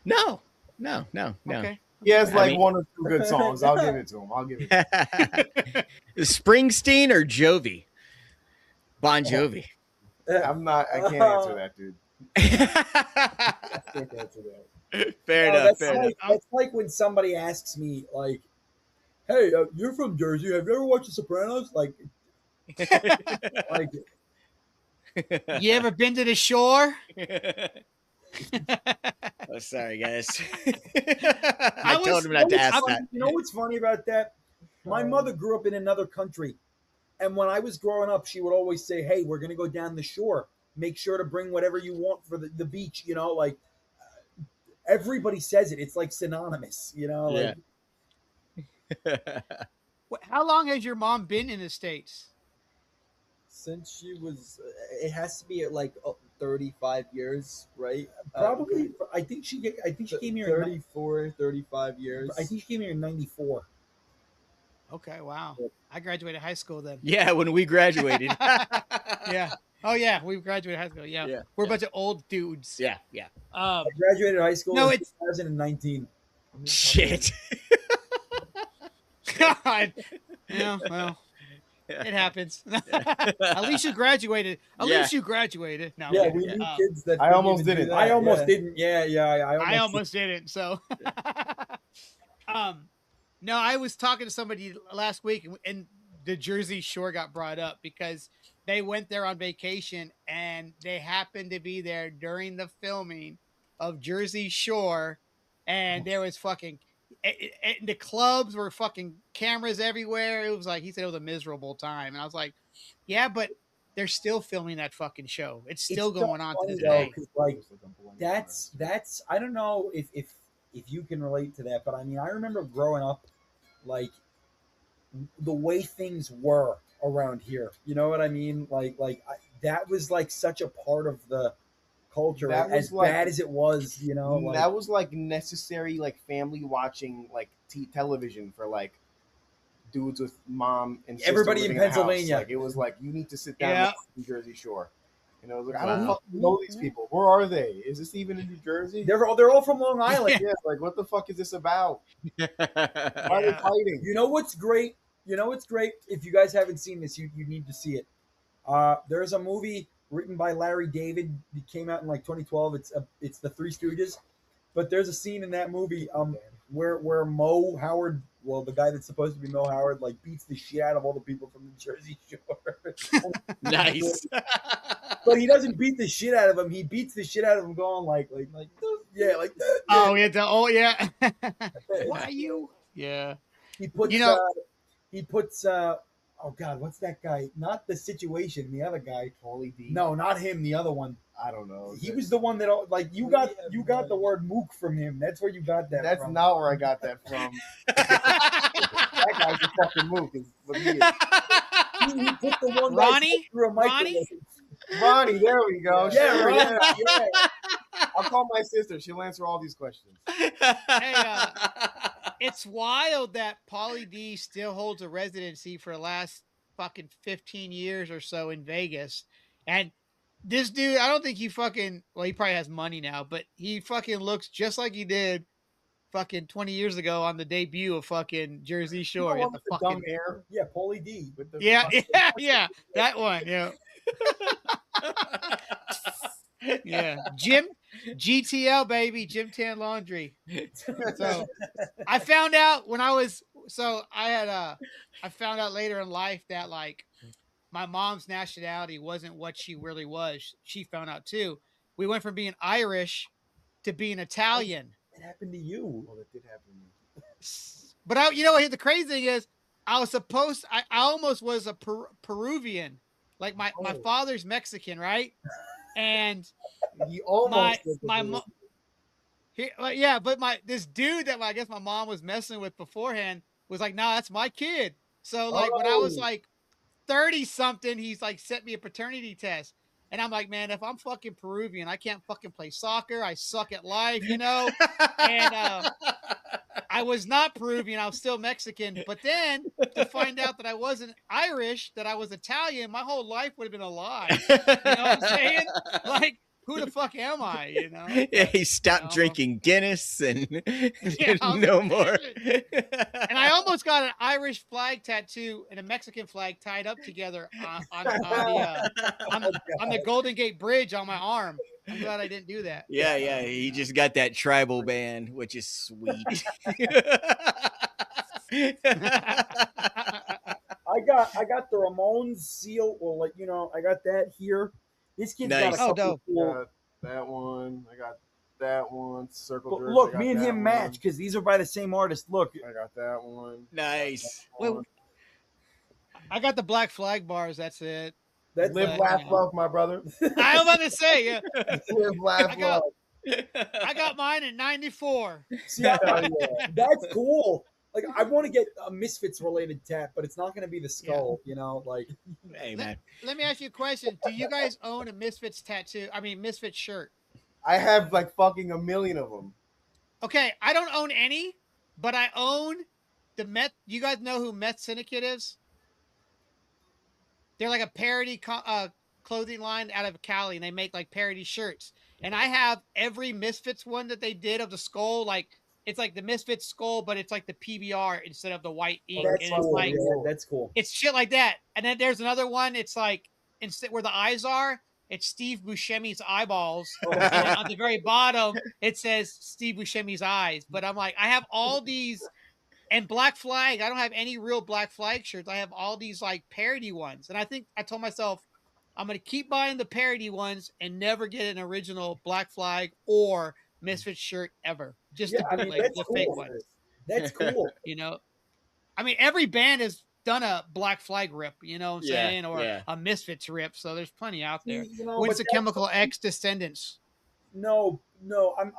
No. Okay. He has one or two good songs. I'll give it to him. Springsteen or Jovi? Bon Jovi. I can't answer that, dude. I can't answer that. Fair enough. It's like when somebody asks me, like, hey, you're from Jersey. Have you ever watched The Sopranos? Like, you ever been to the shore? Oh, sorry, guys. I told him not to ask that. You know what's funny about that? My mother grew up in another country. And when I was growing up, she would always say, hey, we're going to go down the shore. Make sure to bring whatever you want for the beach. Everybody says it. It's like synonymous, Yeah. How long has your mom been in the States? Since she was, it has to be at 35 years, right? Probably. I think she came here 34, 35 years. I think she came here in 94. Okay, wow. I graduated high school then. Yeah, when we graduated. Yeah. Oh yeah, we graduated high school. Yeah. We're a bunch of old dudes. Yeah. I graduated high school in 2019. Shit. God. Yeah, well. It happens. At least you graduated. At least you graduated. No, yeah, we knew kids that I almost didn't. I almost didn't. Yeah, I almost didn't. So, no, I was talking to somebody last week, and the Jersey Shore got brought up because they went there on vacation, and they happened to be there during the filming of Jersey Shore, and there was fucking. The clubs were fucking cameras everywhere. It was like, he said it was a miserable time. And I was like, yeah, but they're still filming that fucking show. It's still going on to this day. Like, that's, I don't know if you can relate to that, but I mean, I remember growing up, like the way things were around here, you know what I mean? That was like such a part of the culture, as bad as it was, you know. That was like necessary, like family watching, like television for like dudes with mom and sister everybody in Pennsylvania. Like, it was like, you need to sit down in Jersey Shore. And I was like, I don't fucking know these people. Where are they? Is this even in New Jersey? They're all from Long Island. Yeah, like, what the fuck is this about? Why are they fighting? You know what's great? If you guys haven't seen this, you need to see it. There's a movie written by Larry David. It came out in like 2012. It's the Three Stooges. But there's a scene in that movie where Mo Howard, well, the guy that's supposed to be Mo Howard, like beats the shit out of all the people from the Jersey Shore. Nice. But he doesn't beat the shit out of him. He beats the shit out of him going like yeah, like that. Oh yeah. Why you? Yeah. He puts oh God, what's that guy? Not The Situation, the other guy. Pauly D. No, not him, the other one. I don't know. He was the one that, like, you got the word mook from him. That's where you got that That's from. not where I got that from. That guy's a fucking mook. Is what he is. He put the one Ronnie? through a microwave. Ronnie, there we go. Yeah, Sure, Ronnie. yeah. I'll call my sister. She'll answer all these questions. Hey, it's wild that Pauly D still holds a residency for the last fucking 15 years or so in Vegas. And this dude, I don't think he fucking, well, he probably has money now, but he fucking looks just like he did fucking 20 years ago on the debut of fucking Jersey Shore. You know, The with the dumb hair. Yeah, Pauly D. With the yeah, that one, yeah. Yeah, GTL baby, Gym Tan Laundry. So I found out I found out later in life that like my mom's nationality wasn't what she really was. She found out too. We went from being Irish to being Italian. It happened to you. Well, it did happen to me. But the crazy thing is, I almost was a Peruvian. Like my father's Mexican, right? And he almost this dude that I guess my mom was messing with beforehand was like, "No, that's my kid." So like when I was like 30 something, he's like sent me a paternity test. And I'm like, man, if I'm fucking Peruvian, I can't fucking play soccer. I suck at life, you know? And I was not Peruvian. I was still Mexican. But then to find out that I wasn't Irish, that I was Italian, my whole life would have been a lie. You know what I'm saying? Like, who the fuck am I, you know? Yeah, he stopped drinking Guinness and no more. And I almost got an Irish flag tattoo and a Mexican flag tied up together on the Golden Gate Bridge on my arm. I'm glad I didn't do that. Yeah, he just got that tribal band, which is sweet. I got the Ramones seal, or like, you know, I got that here. This kid's got a couple cool. That one. I got that one. Circle jerk. Look, me and him match because these are by the same artist. Look, I got that one. Nice. Wait, I got the Black Flag bars. That's it. Live, laugh, love, my brother. I was about to say, yeah. Live, laugh, love. I got mine in '94. See, that's cool. Like, I want to get a Misfits related tat, but it's not going to be the skull, you know. Like, hey man, let me ask you a question: do you guys own a Misfits tattoo? I mean, Misfits shirt? I have like fucking a million of them. Okay, I don't own any, but I own the Met. You guys know who Met Syndicate is? They're like a parody clothing line out of Cali, and they make like parody shirts. And I have every Misfits one that they did of the skull. Like, it's like the Misfits skull, but it's like the PBR instead of the white ink. that's and cool. It's like, that's cool. It's shit like that. And then there's another one. It's like instead where the eyes are, it's Steve Buscemi's eyeballs. And then on the very bottom, it says Steve Buscemi's eyes. But I'm like, I have all these, and Black Flag. I don't have any real Black Flag shirts. I have all these like parody ones. And I think I told myself, I'm going to keep buying the parody ones and never get an original Black Flag or Misfits shirt ever. Just the bootleg, the fake ones. That's cool. You know, I mean, every band has done a Black Flag rip, you know what I'm saying? Or a Misfits rip. So there's plenty out there. You know, What's the Chemical X Descendants? No,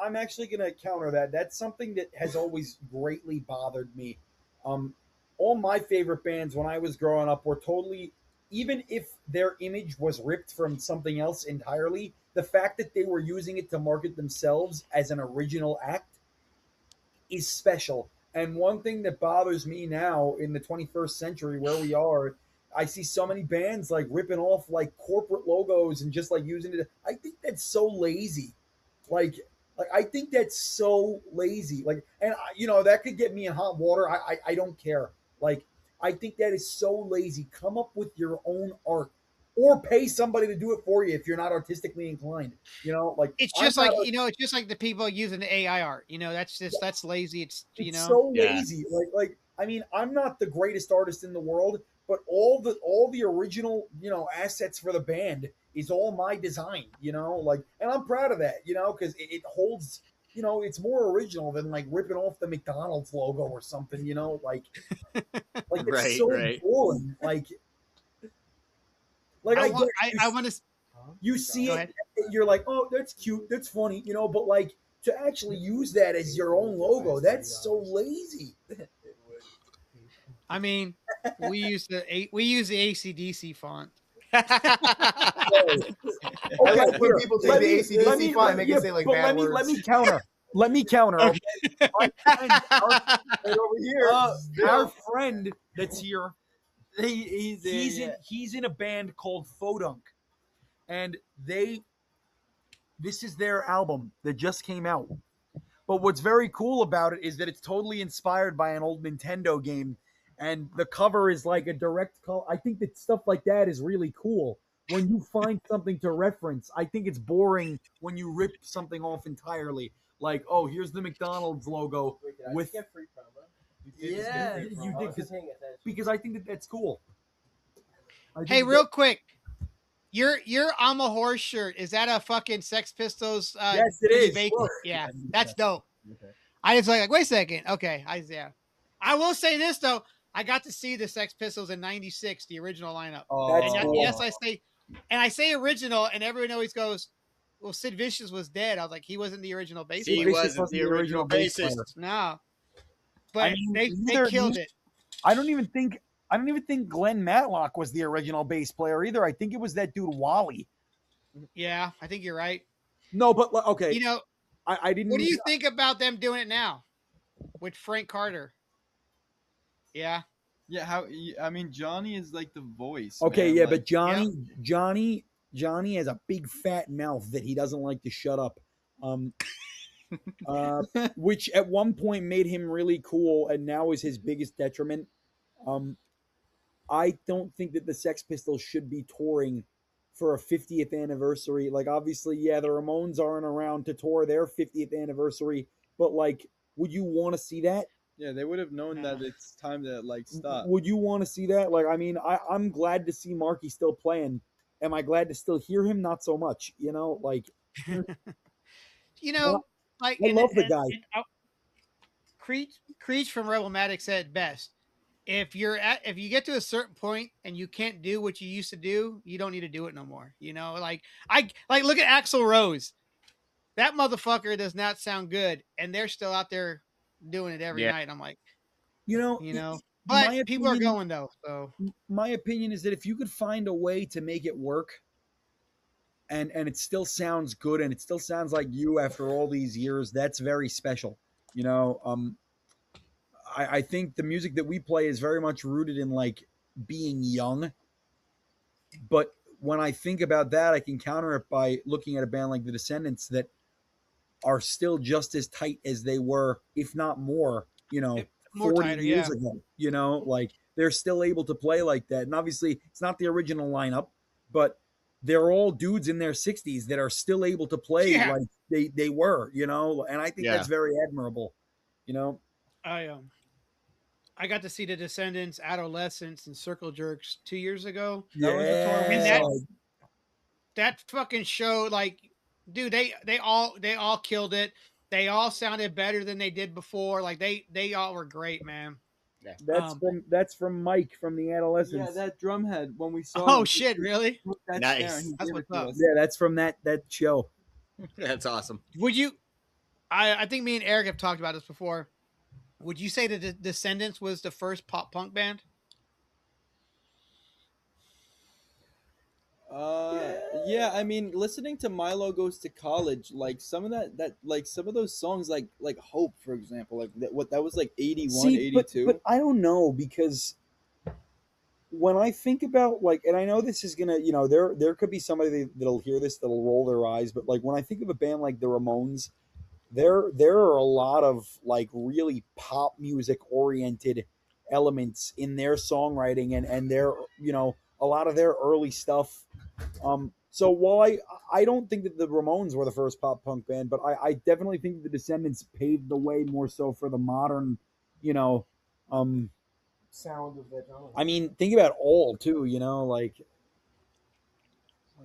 I'm actually going to counter that. That's something that has always greatly bothered me. All my favorite bands when I was growing up were totally, even if their image was ripped from something else entirely, the fact that they were using it to market themselves as an original act is special. And one thing that bothers me now in the 21st century where we are, I see so many bands like ripping off like corporate logos and just like using it. I think that's so lazy. Like I think that's so lazy. Like, and you know, that could get me in hot water. I don't care. Like, I think that is so lazy. Come up with your own art, or pay somebody to do it for you if you're not artistically inclined. You know, like it's just like it's just like the people using the AI art. You know, that's lazy. It's so lazy. Like I mean, I'm not the greatest artist in the world, but all the original assets for the band is all my design. You know, like, and I'm proud of that. You know, because it holds. You know, it's more original than like ripping off the McDonald's logo or something. You know, like it's so boring. Like I want to. You see it, you're like, oh, that's cute, that's funny, you know. But like to actually use that as your own logo, that's so lazy. I mean, we use the AC/DC font. I like when people take the AC/DC font and make it say like bad words. Let me counter. Let me counter. Okay? Over here, our friend that's here. He's in a band called Fodunk, and this is their album that just came out. But what's very cool about it is that it's totally inspired by an old Nintendo game, and the cover is like a direct call. I think that stuff like that is really cool when you find something to reference. I think it's boring when you rip something off entirely. Like, oh, here's the McDonald's logo with. You did because I think that that's cool. Hey, real quick, your I'm a Horse shirt, is that a fucking Sex Pistols? Yes, it is. Yeah, that's dope. Okay. I was like, wait a second. Okay, I will say this though, I got to see the Sex Pistols in '96, the original lineup. Oh, that's cool. Yes, I say original, and everyone always goes, well, Sid Vicious was dead. I was like, he wasn't the original bassist. He wasn't the original bassist. No. But they killed it. I don't even think Glenn Matlock was the original bass player either. I think it was that dude Wally. Yeah, I think you're right. No, but okay. You know, I didn't. What do you think about them doing it now with Frank Carter? Yeah. Yeah, I mean, Johnny is like the voice. Okay, man. yeah, but Johnny has a big fat mouth that he doesn't like to shut up. Which at one point made him really cool, and now is his biggest detriment. I don't think that the Sex Pistols should be touring for a 50th anniversary. Like, obviously, yeah, the Ramones aren't around to tour their 50th anniversary, but like, would you want to see that? Yeah, they would have known that it's time to like stop. Would you want to see that? Like, I mean, I'm glad to see Marky still playing. Am I glad to still hear him? Not so much, you know, like. Like, I love the guy. Creech from Rebelmatic said best. If you get to a certain point and you can't do what you used to do, you don't need to do it no more. You know, like look at Axl Rose. That motherfucker does not sound good, and they're still out there doing it every night. I'm like, but people are going though. So my opinion is that if you could find a way to make it work, and it still sounds good, and it still sounds like you after all these years, that's very special. You know, I think the music that we play is very much rooted in like being young. But when I think about that, I can counter it by looking at a band like the Descendants that are still just as tight as they were, if not more, 40 years ago. You know, like they're still able to play like that. And obviously, it's not the original lineup, but they're all dudes in their 60s that are still able to play like they were, you know. And I think that's very admirable, you know. I got to see the Descendants, Adolescents, and Circle Jerks 2 years ago. Yeah, and that fucking show, like, dude, they all killed it. They all sounded better than they did before. Like they all were great, man. Yeah. That's from Mike from the Adolescents. Yeah, that drumhead when we saw. Oh shit, really? Nice. That's what's up. Yeah, that's from that show. That's awesome. Would you? I think me and Eric have talked about this before. Would you say that the Descendants was the first pop punk band? Yeah, I mean, listening to Milo Goes to College, like some of that like some of those songs, like Hope, for example, like that was like 81, 82. But I don't know, because when I think about, like, and I know this is gonna, you know, there could be somebody that'll hear this that'll roll their eyes, but like when I think of a band like the Ramones, there are a lot of like really pop music oriented elements in their songwriting and their, you know, a lot of their early stuff. So while I don't think that the Ramones were the first pop punk band, but I definitely think the Descendants paved the way more so for the modern, you know, sound of that genre. I mean, think about All too, you know, like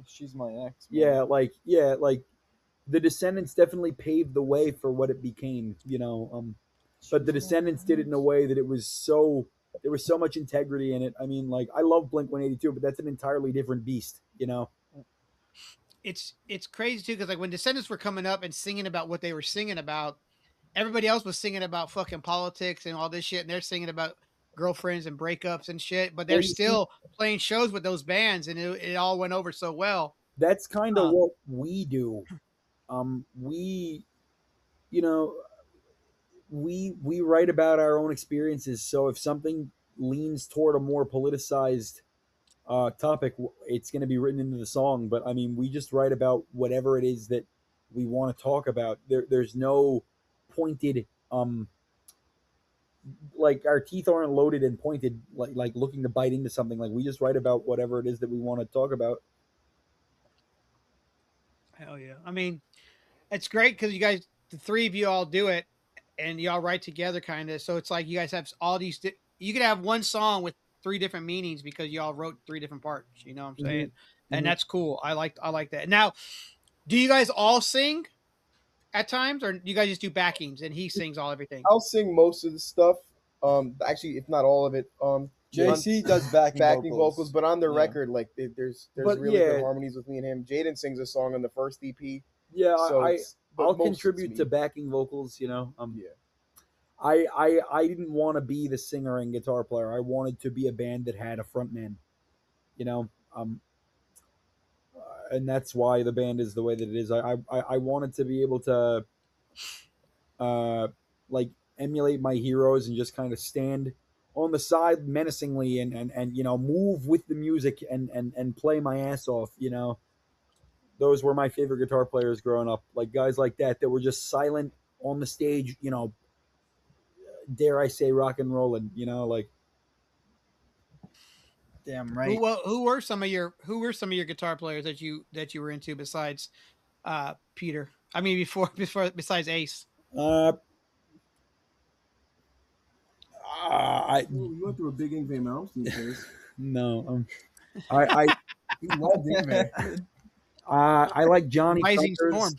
She's My Ex. Man. Yeah, like the Descendants definitely paved the way for what it became, you know. But the Descendants did it in a way that it was so, there was so much integrity in it. I mean, like, I love Blink-182, but that's an entirely different beast, you know. It's crazy too, because like when Descendants were coming up and singing about what they were singing about, everybody else was singing about fucking politics and all this shit, and they're singing about girlfriends and breakups and shit, but they're still playing shows with those bands, and it all went over so well. That's kind of what we do. We, you know, we write about our own experiences. So if something leans toward a more politicized topic, it's going to be written into the song. But I mean, we just write about whatever it is that we want to talk about. There's no pointed, like our teeth aren't loaded and pointed, like looking to bite into something. Like we just write about whatever it is that we want to talk about. Hell yeah. I mean, it's great because you guys, the three of you all do it and y'all write together kind of. So it's like you guys have all these, you could have one song with three different meanings because y'all wrote three different parts, you know what I'm saying? Mm-hmm. And that's cool. I like that. Now, do you guys all sing at times, or do you guys just do backings and he sings everything? I'll sing most of the stuff. Actually, if not all of it. JC does backing vocals, but on the record, like there's really good harmonies with me and him. Jaden sings a song on the first EP. Yeah, so I'll contribute to backing vocals, you know. I didn't want to be the singer and guitar player. I wanted to be a band that had a frontman, you know. And that's why the band is the way that it is. I wanted to be able to like emulate my heroes and just kind of stand on the side menacingly and you know, move with the music and play my ass off, you know. Those were my favorite guitar players growing up, like guys like that were just silent on the stage, you know, dare I say rock and rolling, you know, like. Damn right. Who were some of your guitar players that you were into besides Peter? I mean, besides Ace. You went through a big Ingve Malmsteen phase. No, I love Ingve. I like Johnny Rising Thunders. Storm.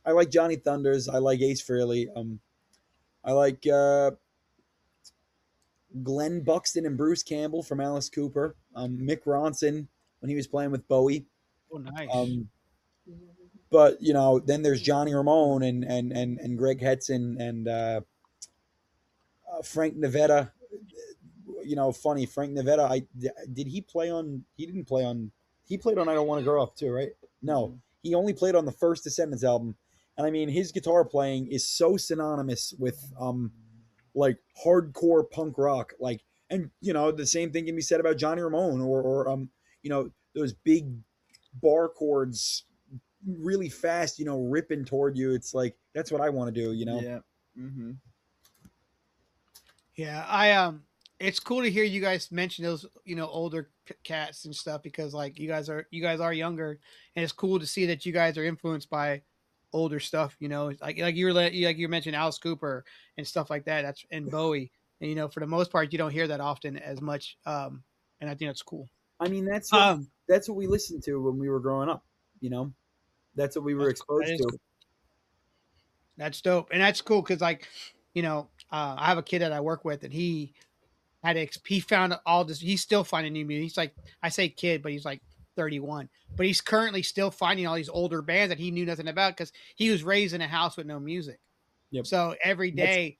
I like Johnny Thunders. I like Ace Frehley. I like Glenn Buxton and Bruce Campbell from Alice Cooper. Mick Ronson when he was playing with Bowie. Oh, nice. But you know, then there's Johnny Ramone and Greg Hetson and Frank Navetta. You know, funny, Frank Navetta. He played on I Don't Want to Grow Up too, right? No, he only played on the first Descendants album. And I mean, his guitar playing is so synonymous with like hardcore punk rock. Like, and you know, the same thing can be said about Johnny Ramone or you know, those big bar chords really fast, you know, ripping toward you. It's like, that's what I want to do, you know? Yeah. Mm-hmm. Yeah. it's cool to hear you guys mention those, older cats and stuff, because like you guys are younger, and it's cool to see that you guys are influenced by older stuff. Like you mentioned Alice Cooper and stuff like that. And Bowie, and for the most part, you don't hear that often as much. And I think that's cool. I mean, that's what we listened to when we were growing up. That's what we were exposed to. Cool. That's dope, and that's cool because, like, I have a kid that I work with, and he found all this. He's still finding new music. He's like, I say kid, but he's like 31, but he's currently still finding all these older bands that he knew nothing about because he was raised in a house with no music. Yep. So every day,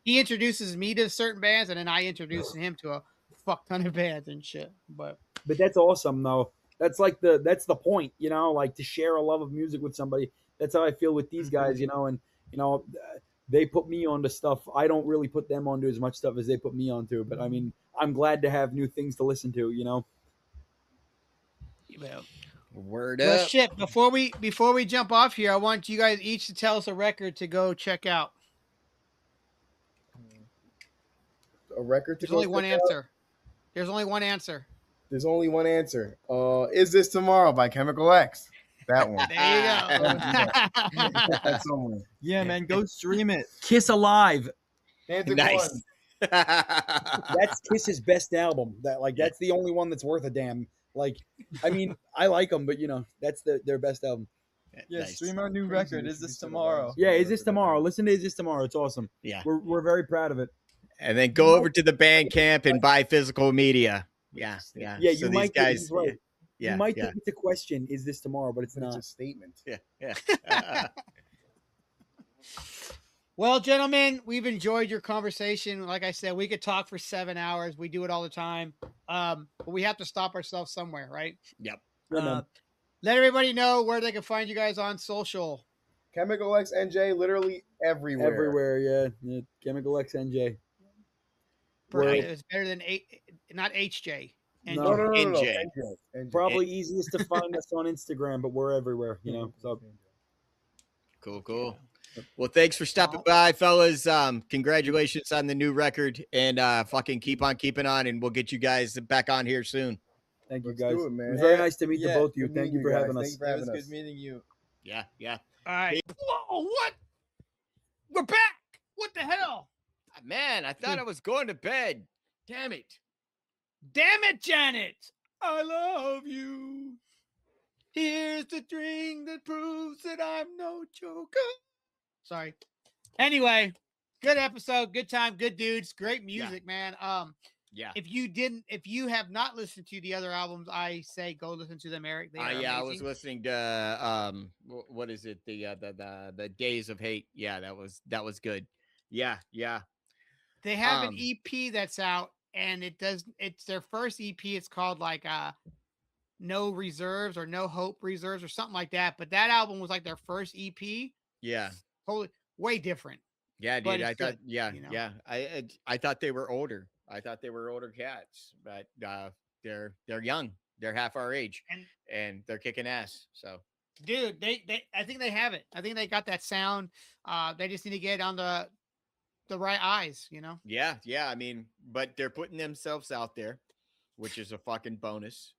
he introduces me to certain bands, and then I introduce him to a fuck ton of bands and shit. But that's awesome though. That's the point, like to share a love of music with somebody. That's how I feel with these guys, and they put me onto stuff. I don't really put them onto as much stuff as they put me onto, but I mean, I'm glad to have new things to listen to, Well, word up. Well, shit. Before we jump off here, I want you guys each to tell us a record to go check out. A record to There's only one answer. There's only one answer. There's only one answer. Is This Tomorrow by Chemical X? That one. There you go. That's someone. Yeah, man, go stream it. Kiss Alive. Nice. That's Kiss's best album. That's the only one that's worth a damn. Like, I mean, I like them, but that's their best album. Yeah, nice. Stream our new record. Is This Tomorrow? Yeah, Is This Tomorrow? Listen to Is This Tomorrow. It's awesome. Yeah, we're very proud of it. And then go over to the Bandcamp and buy physical media. Yeah. Yeah, so you might guys, get right. Yeah, you might think it's a question. Is this tomorrow? But it's not. It's a statement. Yeah. Well, gentlemen, we've enjoyed your conversation. Like I said, we could talk for 7 hours. We do it all the time. But we have to stop ourselves somewhere, right? Yep. Let everybody know where they can find you guys on social. Chemical X NJ, literally everywhere. Everywhere, yeah. Chemical X NJ. It's better than not HJ. No, NJ. NJ. Probably easiest to find us on Instagram, but we're everywhere, So Cool. Well, thanks for stopping by, fellas. Congratulations on the new record, and fucking keep on keeping on, and we'll get you guys back on here soon. Thank you, guys. Do it, man. It was very nice to meet the both of you. Thank you for having us. It was good meeting you. Yeah. All right. Whoa, what? We're back. What the hell? Man, I thought I was going to bed. Damn it, Janet. I love you. Here's the drink that proves that I'm no joker. Sorry. Anyway, good episode, good time, good dudes, great music, man. Yeah. If you have not listened to the other albums, I say go listen to them, Eric. They are amazing. I was listening to what is it? The Days of Hate. Yeah, that was good. Yeah. They have an EP that's out, and it's their first EP. It's called like No Reserves or No Hope Reserves or something like that. But that album was like their first EP. Yeah. Totally way different. Yeah, dude. I thought I thought they were older. I thought they were older cats, but they're young. They're half our age, and they're kicking ass. So, dude, they I think they have it. I think they got that sound. They just need to get on the right eyes, Yeah. I mean, but they're putting themselves out there, which is a fucking bonus.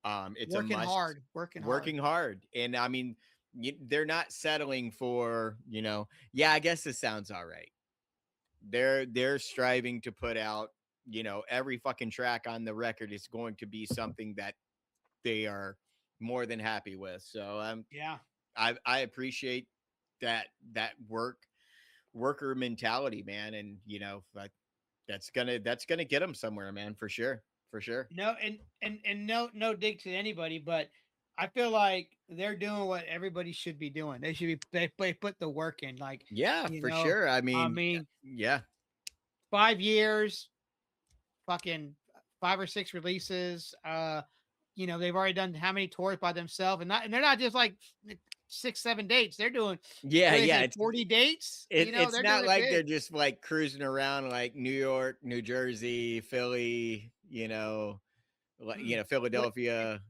It's working hard, and I mean, they're not settling for I guess this sounds all right. They're striving to put out every fucking track on the record is going to be something that they are more than happy with. So I appreciate that worker mentality, man, and that's gonna get them somewhere, man, for sure. No, and no dig to anybody, but I feel like they're doing what everybody should be doing. They should be they put the work in, like for sure. I mean, 5 years, fucking 5 or 6 releases. They've already done how many tours by themselves, and they're not just like 6-7 dates. They're doing 40 dates. It's not like they're just like cruising around like New York, New Jersey, Philly, Philadelphia.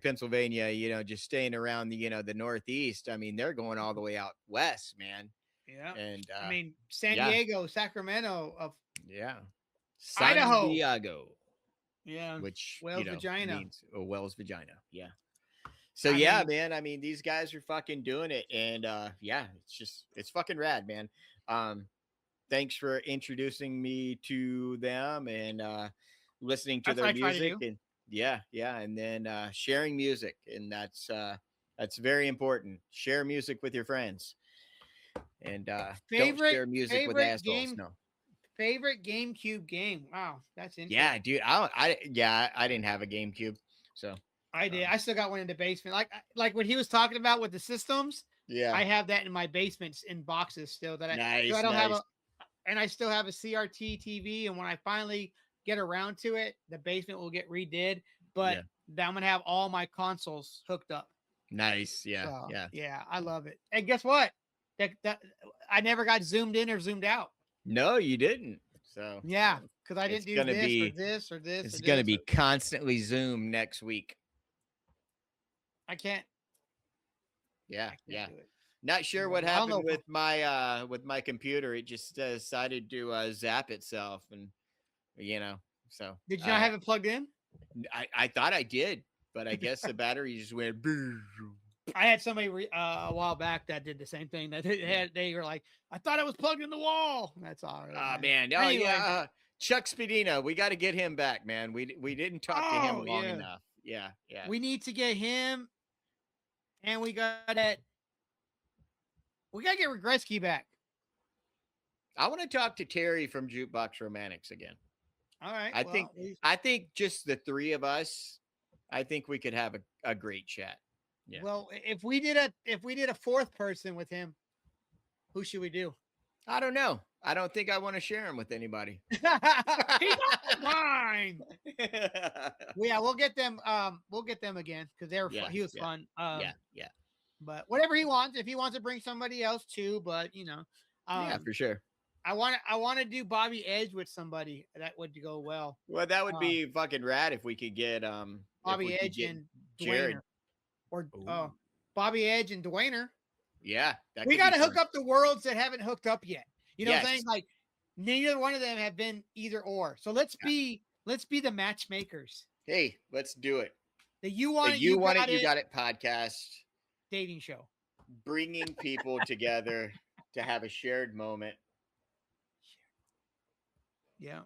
Pennsylvania, just staying around the Northeast. I mean, they're going all the way out west, man. Yeah. And I mean, San yeah. Diego, Sacramento, of San Idaho. Diego. Yeah. Which, Wales vagina. means Wells vagina. Yeah. So man, I mean, these guys are fucking doing it. And it's fucking rad, man. Thanks for introducing me to them and listening to their music. And and then sharing music. And that's very important. Share music with your friends. And don't share music with assholes. No. Favorite GameCube game. Wow, that's interesting. Yeah, dude. I didn't have a GameCube, so I did. I still got one in the basement. Like what he was talking about with the systems. Yeah, I have that in my basement in boxes still. That I don't have and I still have a CRT TV. And when I finally get around to it, the basement will get redid. But I'm gonna have all my consoles hooked up. Nice. Yeah, so, yeah. I love it. And guess what? That I never got zoomed in or zoomed out. No, you didn't. So yeah, because I didn't do this or this. It's going to be constantly zoomed next week. I can't. Yeah. Not sure what happened with my computer. It just decided to zap itself, and So did you not have it plugged in? I thought I did, but I guess the battery just went. I had somebody a while back that did the same thing. That they were like, I thought I was plugged in the wall. That's all right. Man. Oh, anyway. Yeah. Chuck Spadina. We got to get him back, man. We didn't talk to him long enough. Yeah. We need to get him, and we got to get Regresky back. I want to talk to Terry from Jukebox Romantics again. All right. I think just the three of us, I think we could have a great chat. Yeah. Well, if we did a fourth person with him, who should we do? I don't know. I don't think I want to share him with anybody. He's not mine. We'll get them. We'll get them again because he was fun. Yeah. But whatever he wants, if he wants to bring somebody else too, but for sure. I want to do Bobby Edge with somebody that would go well. Well, that would be fucking rad if we could get Bobby Edge and Jared. Or Bobby Edge and Dwayner. Yeah. We got to hook up the worlds that haven't hooked up yet. You know what I'm saying? Like neither one of them have been either or. So let's be the matchmakers. Hey, let's do it. You got it podcast. Dating show. Bringing people together to have a shared moment. Yeah.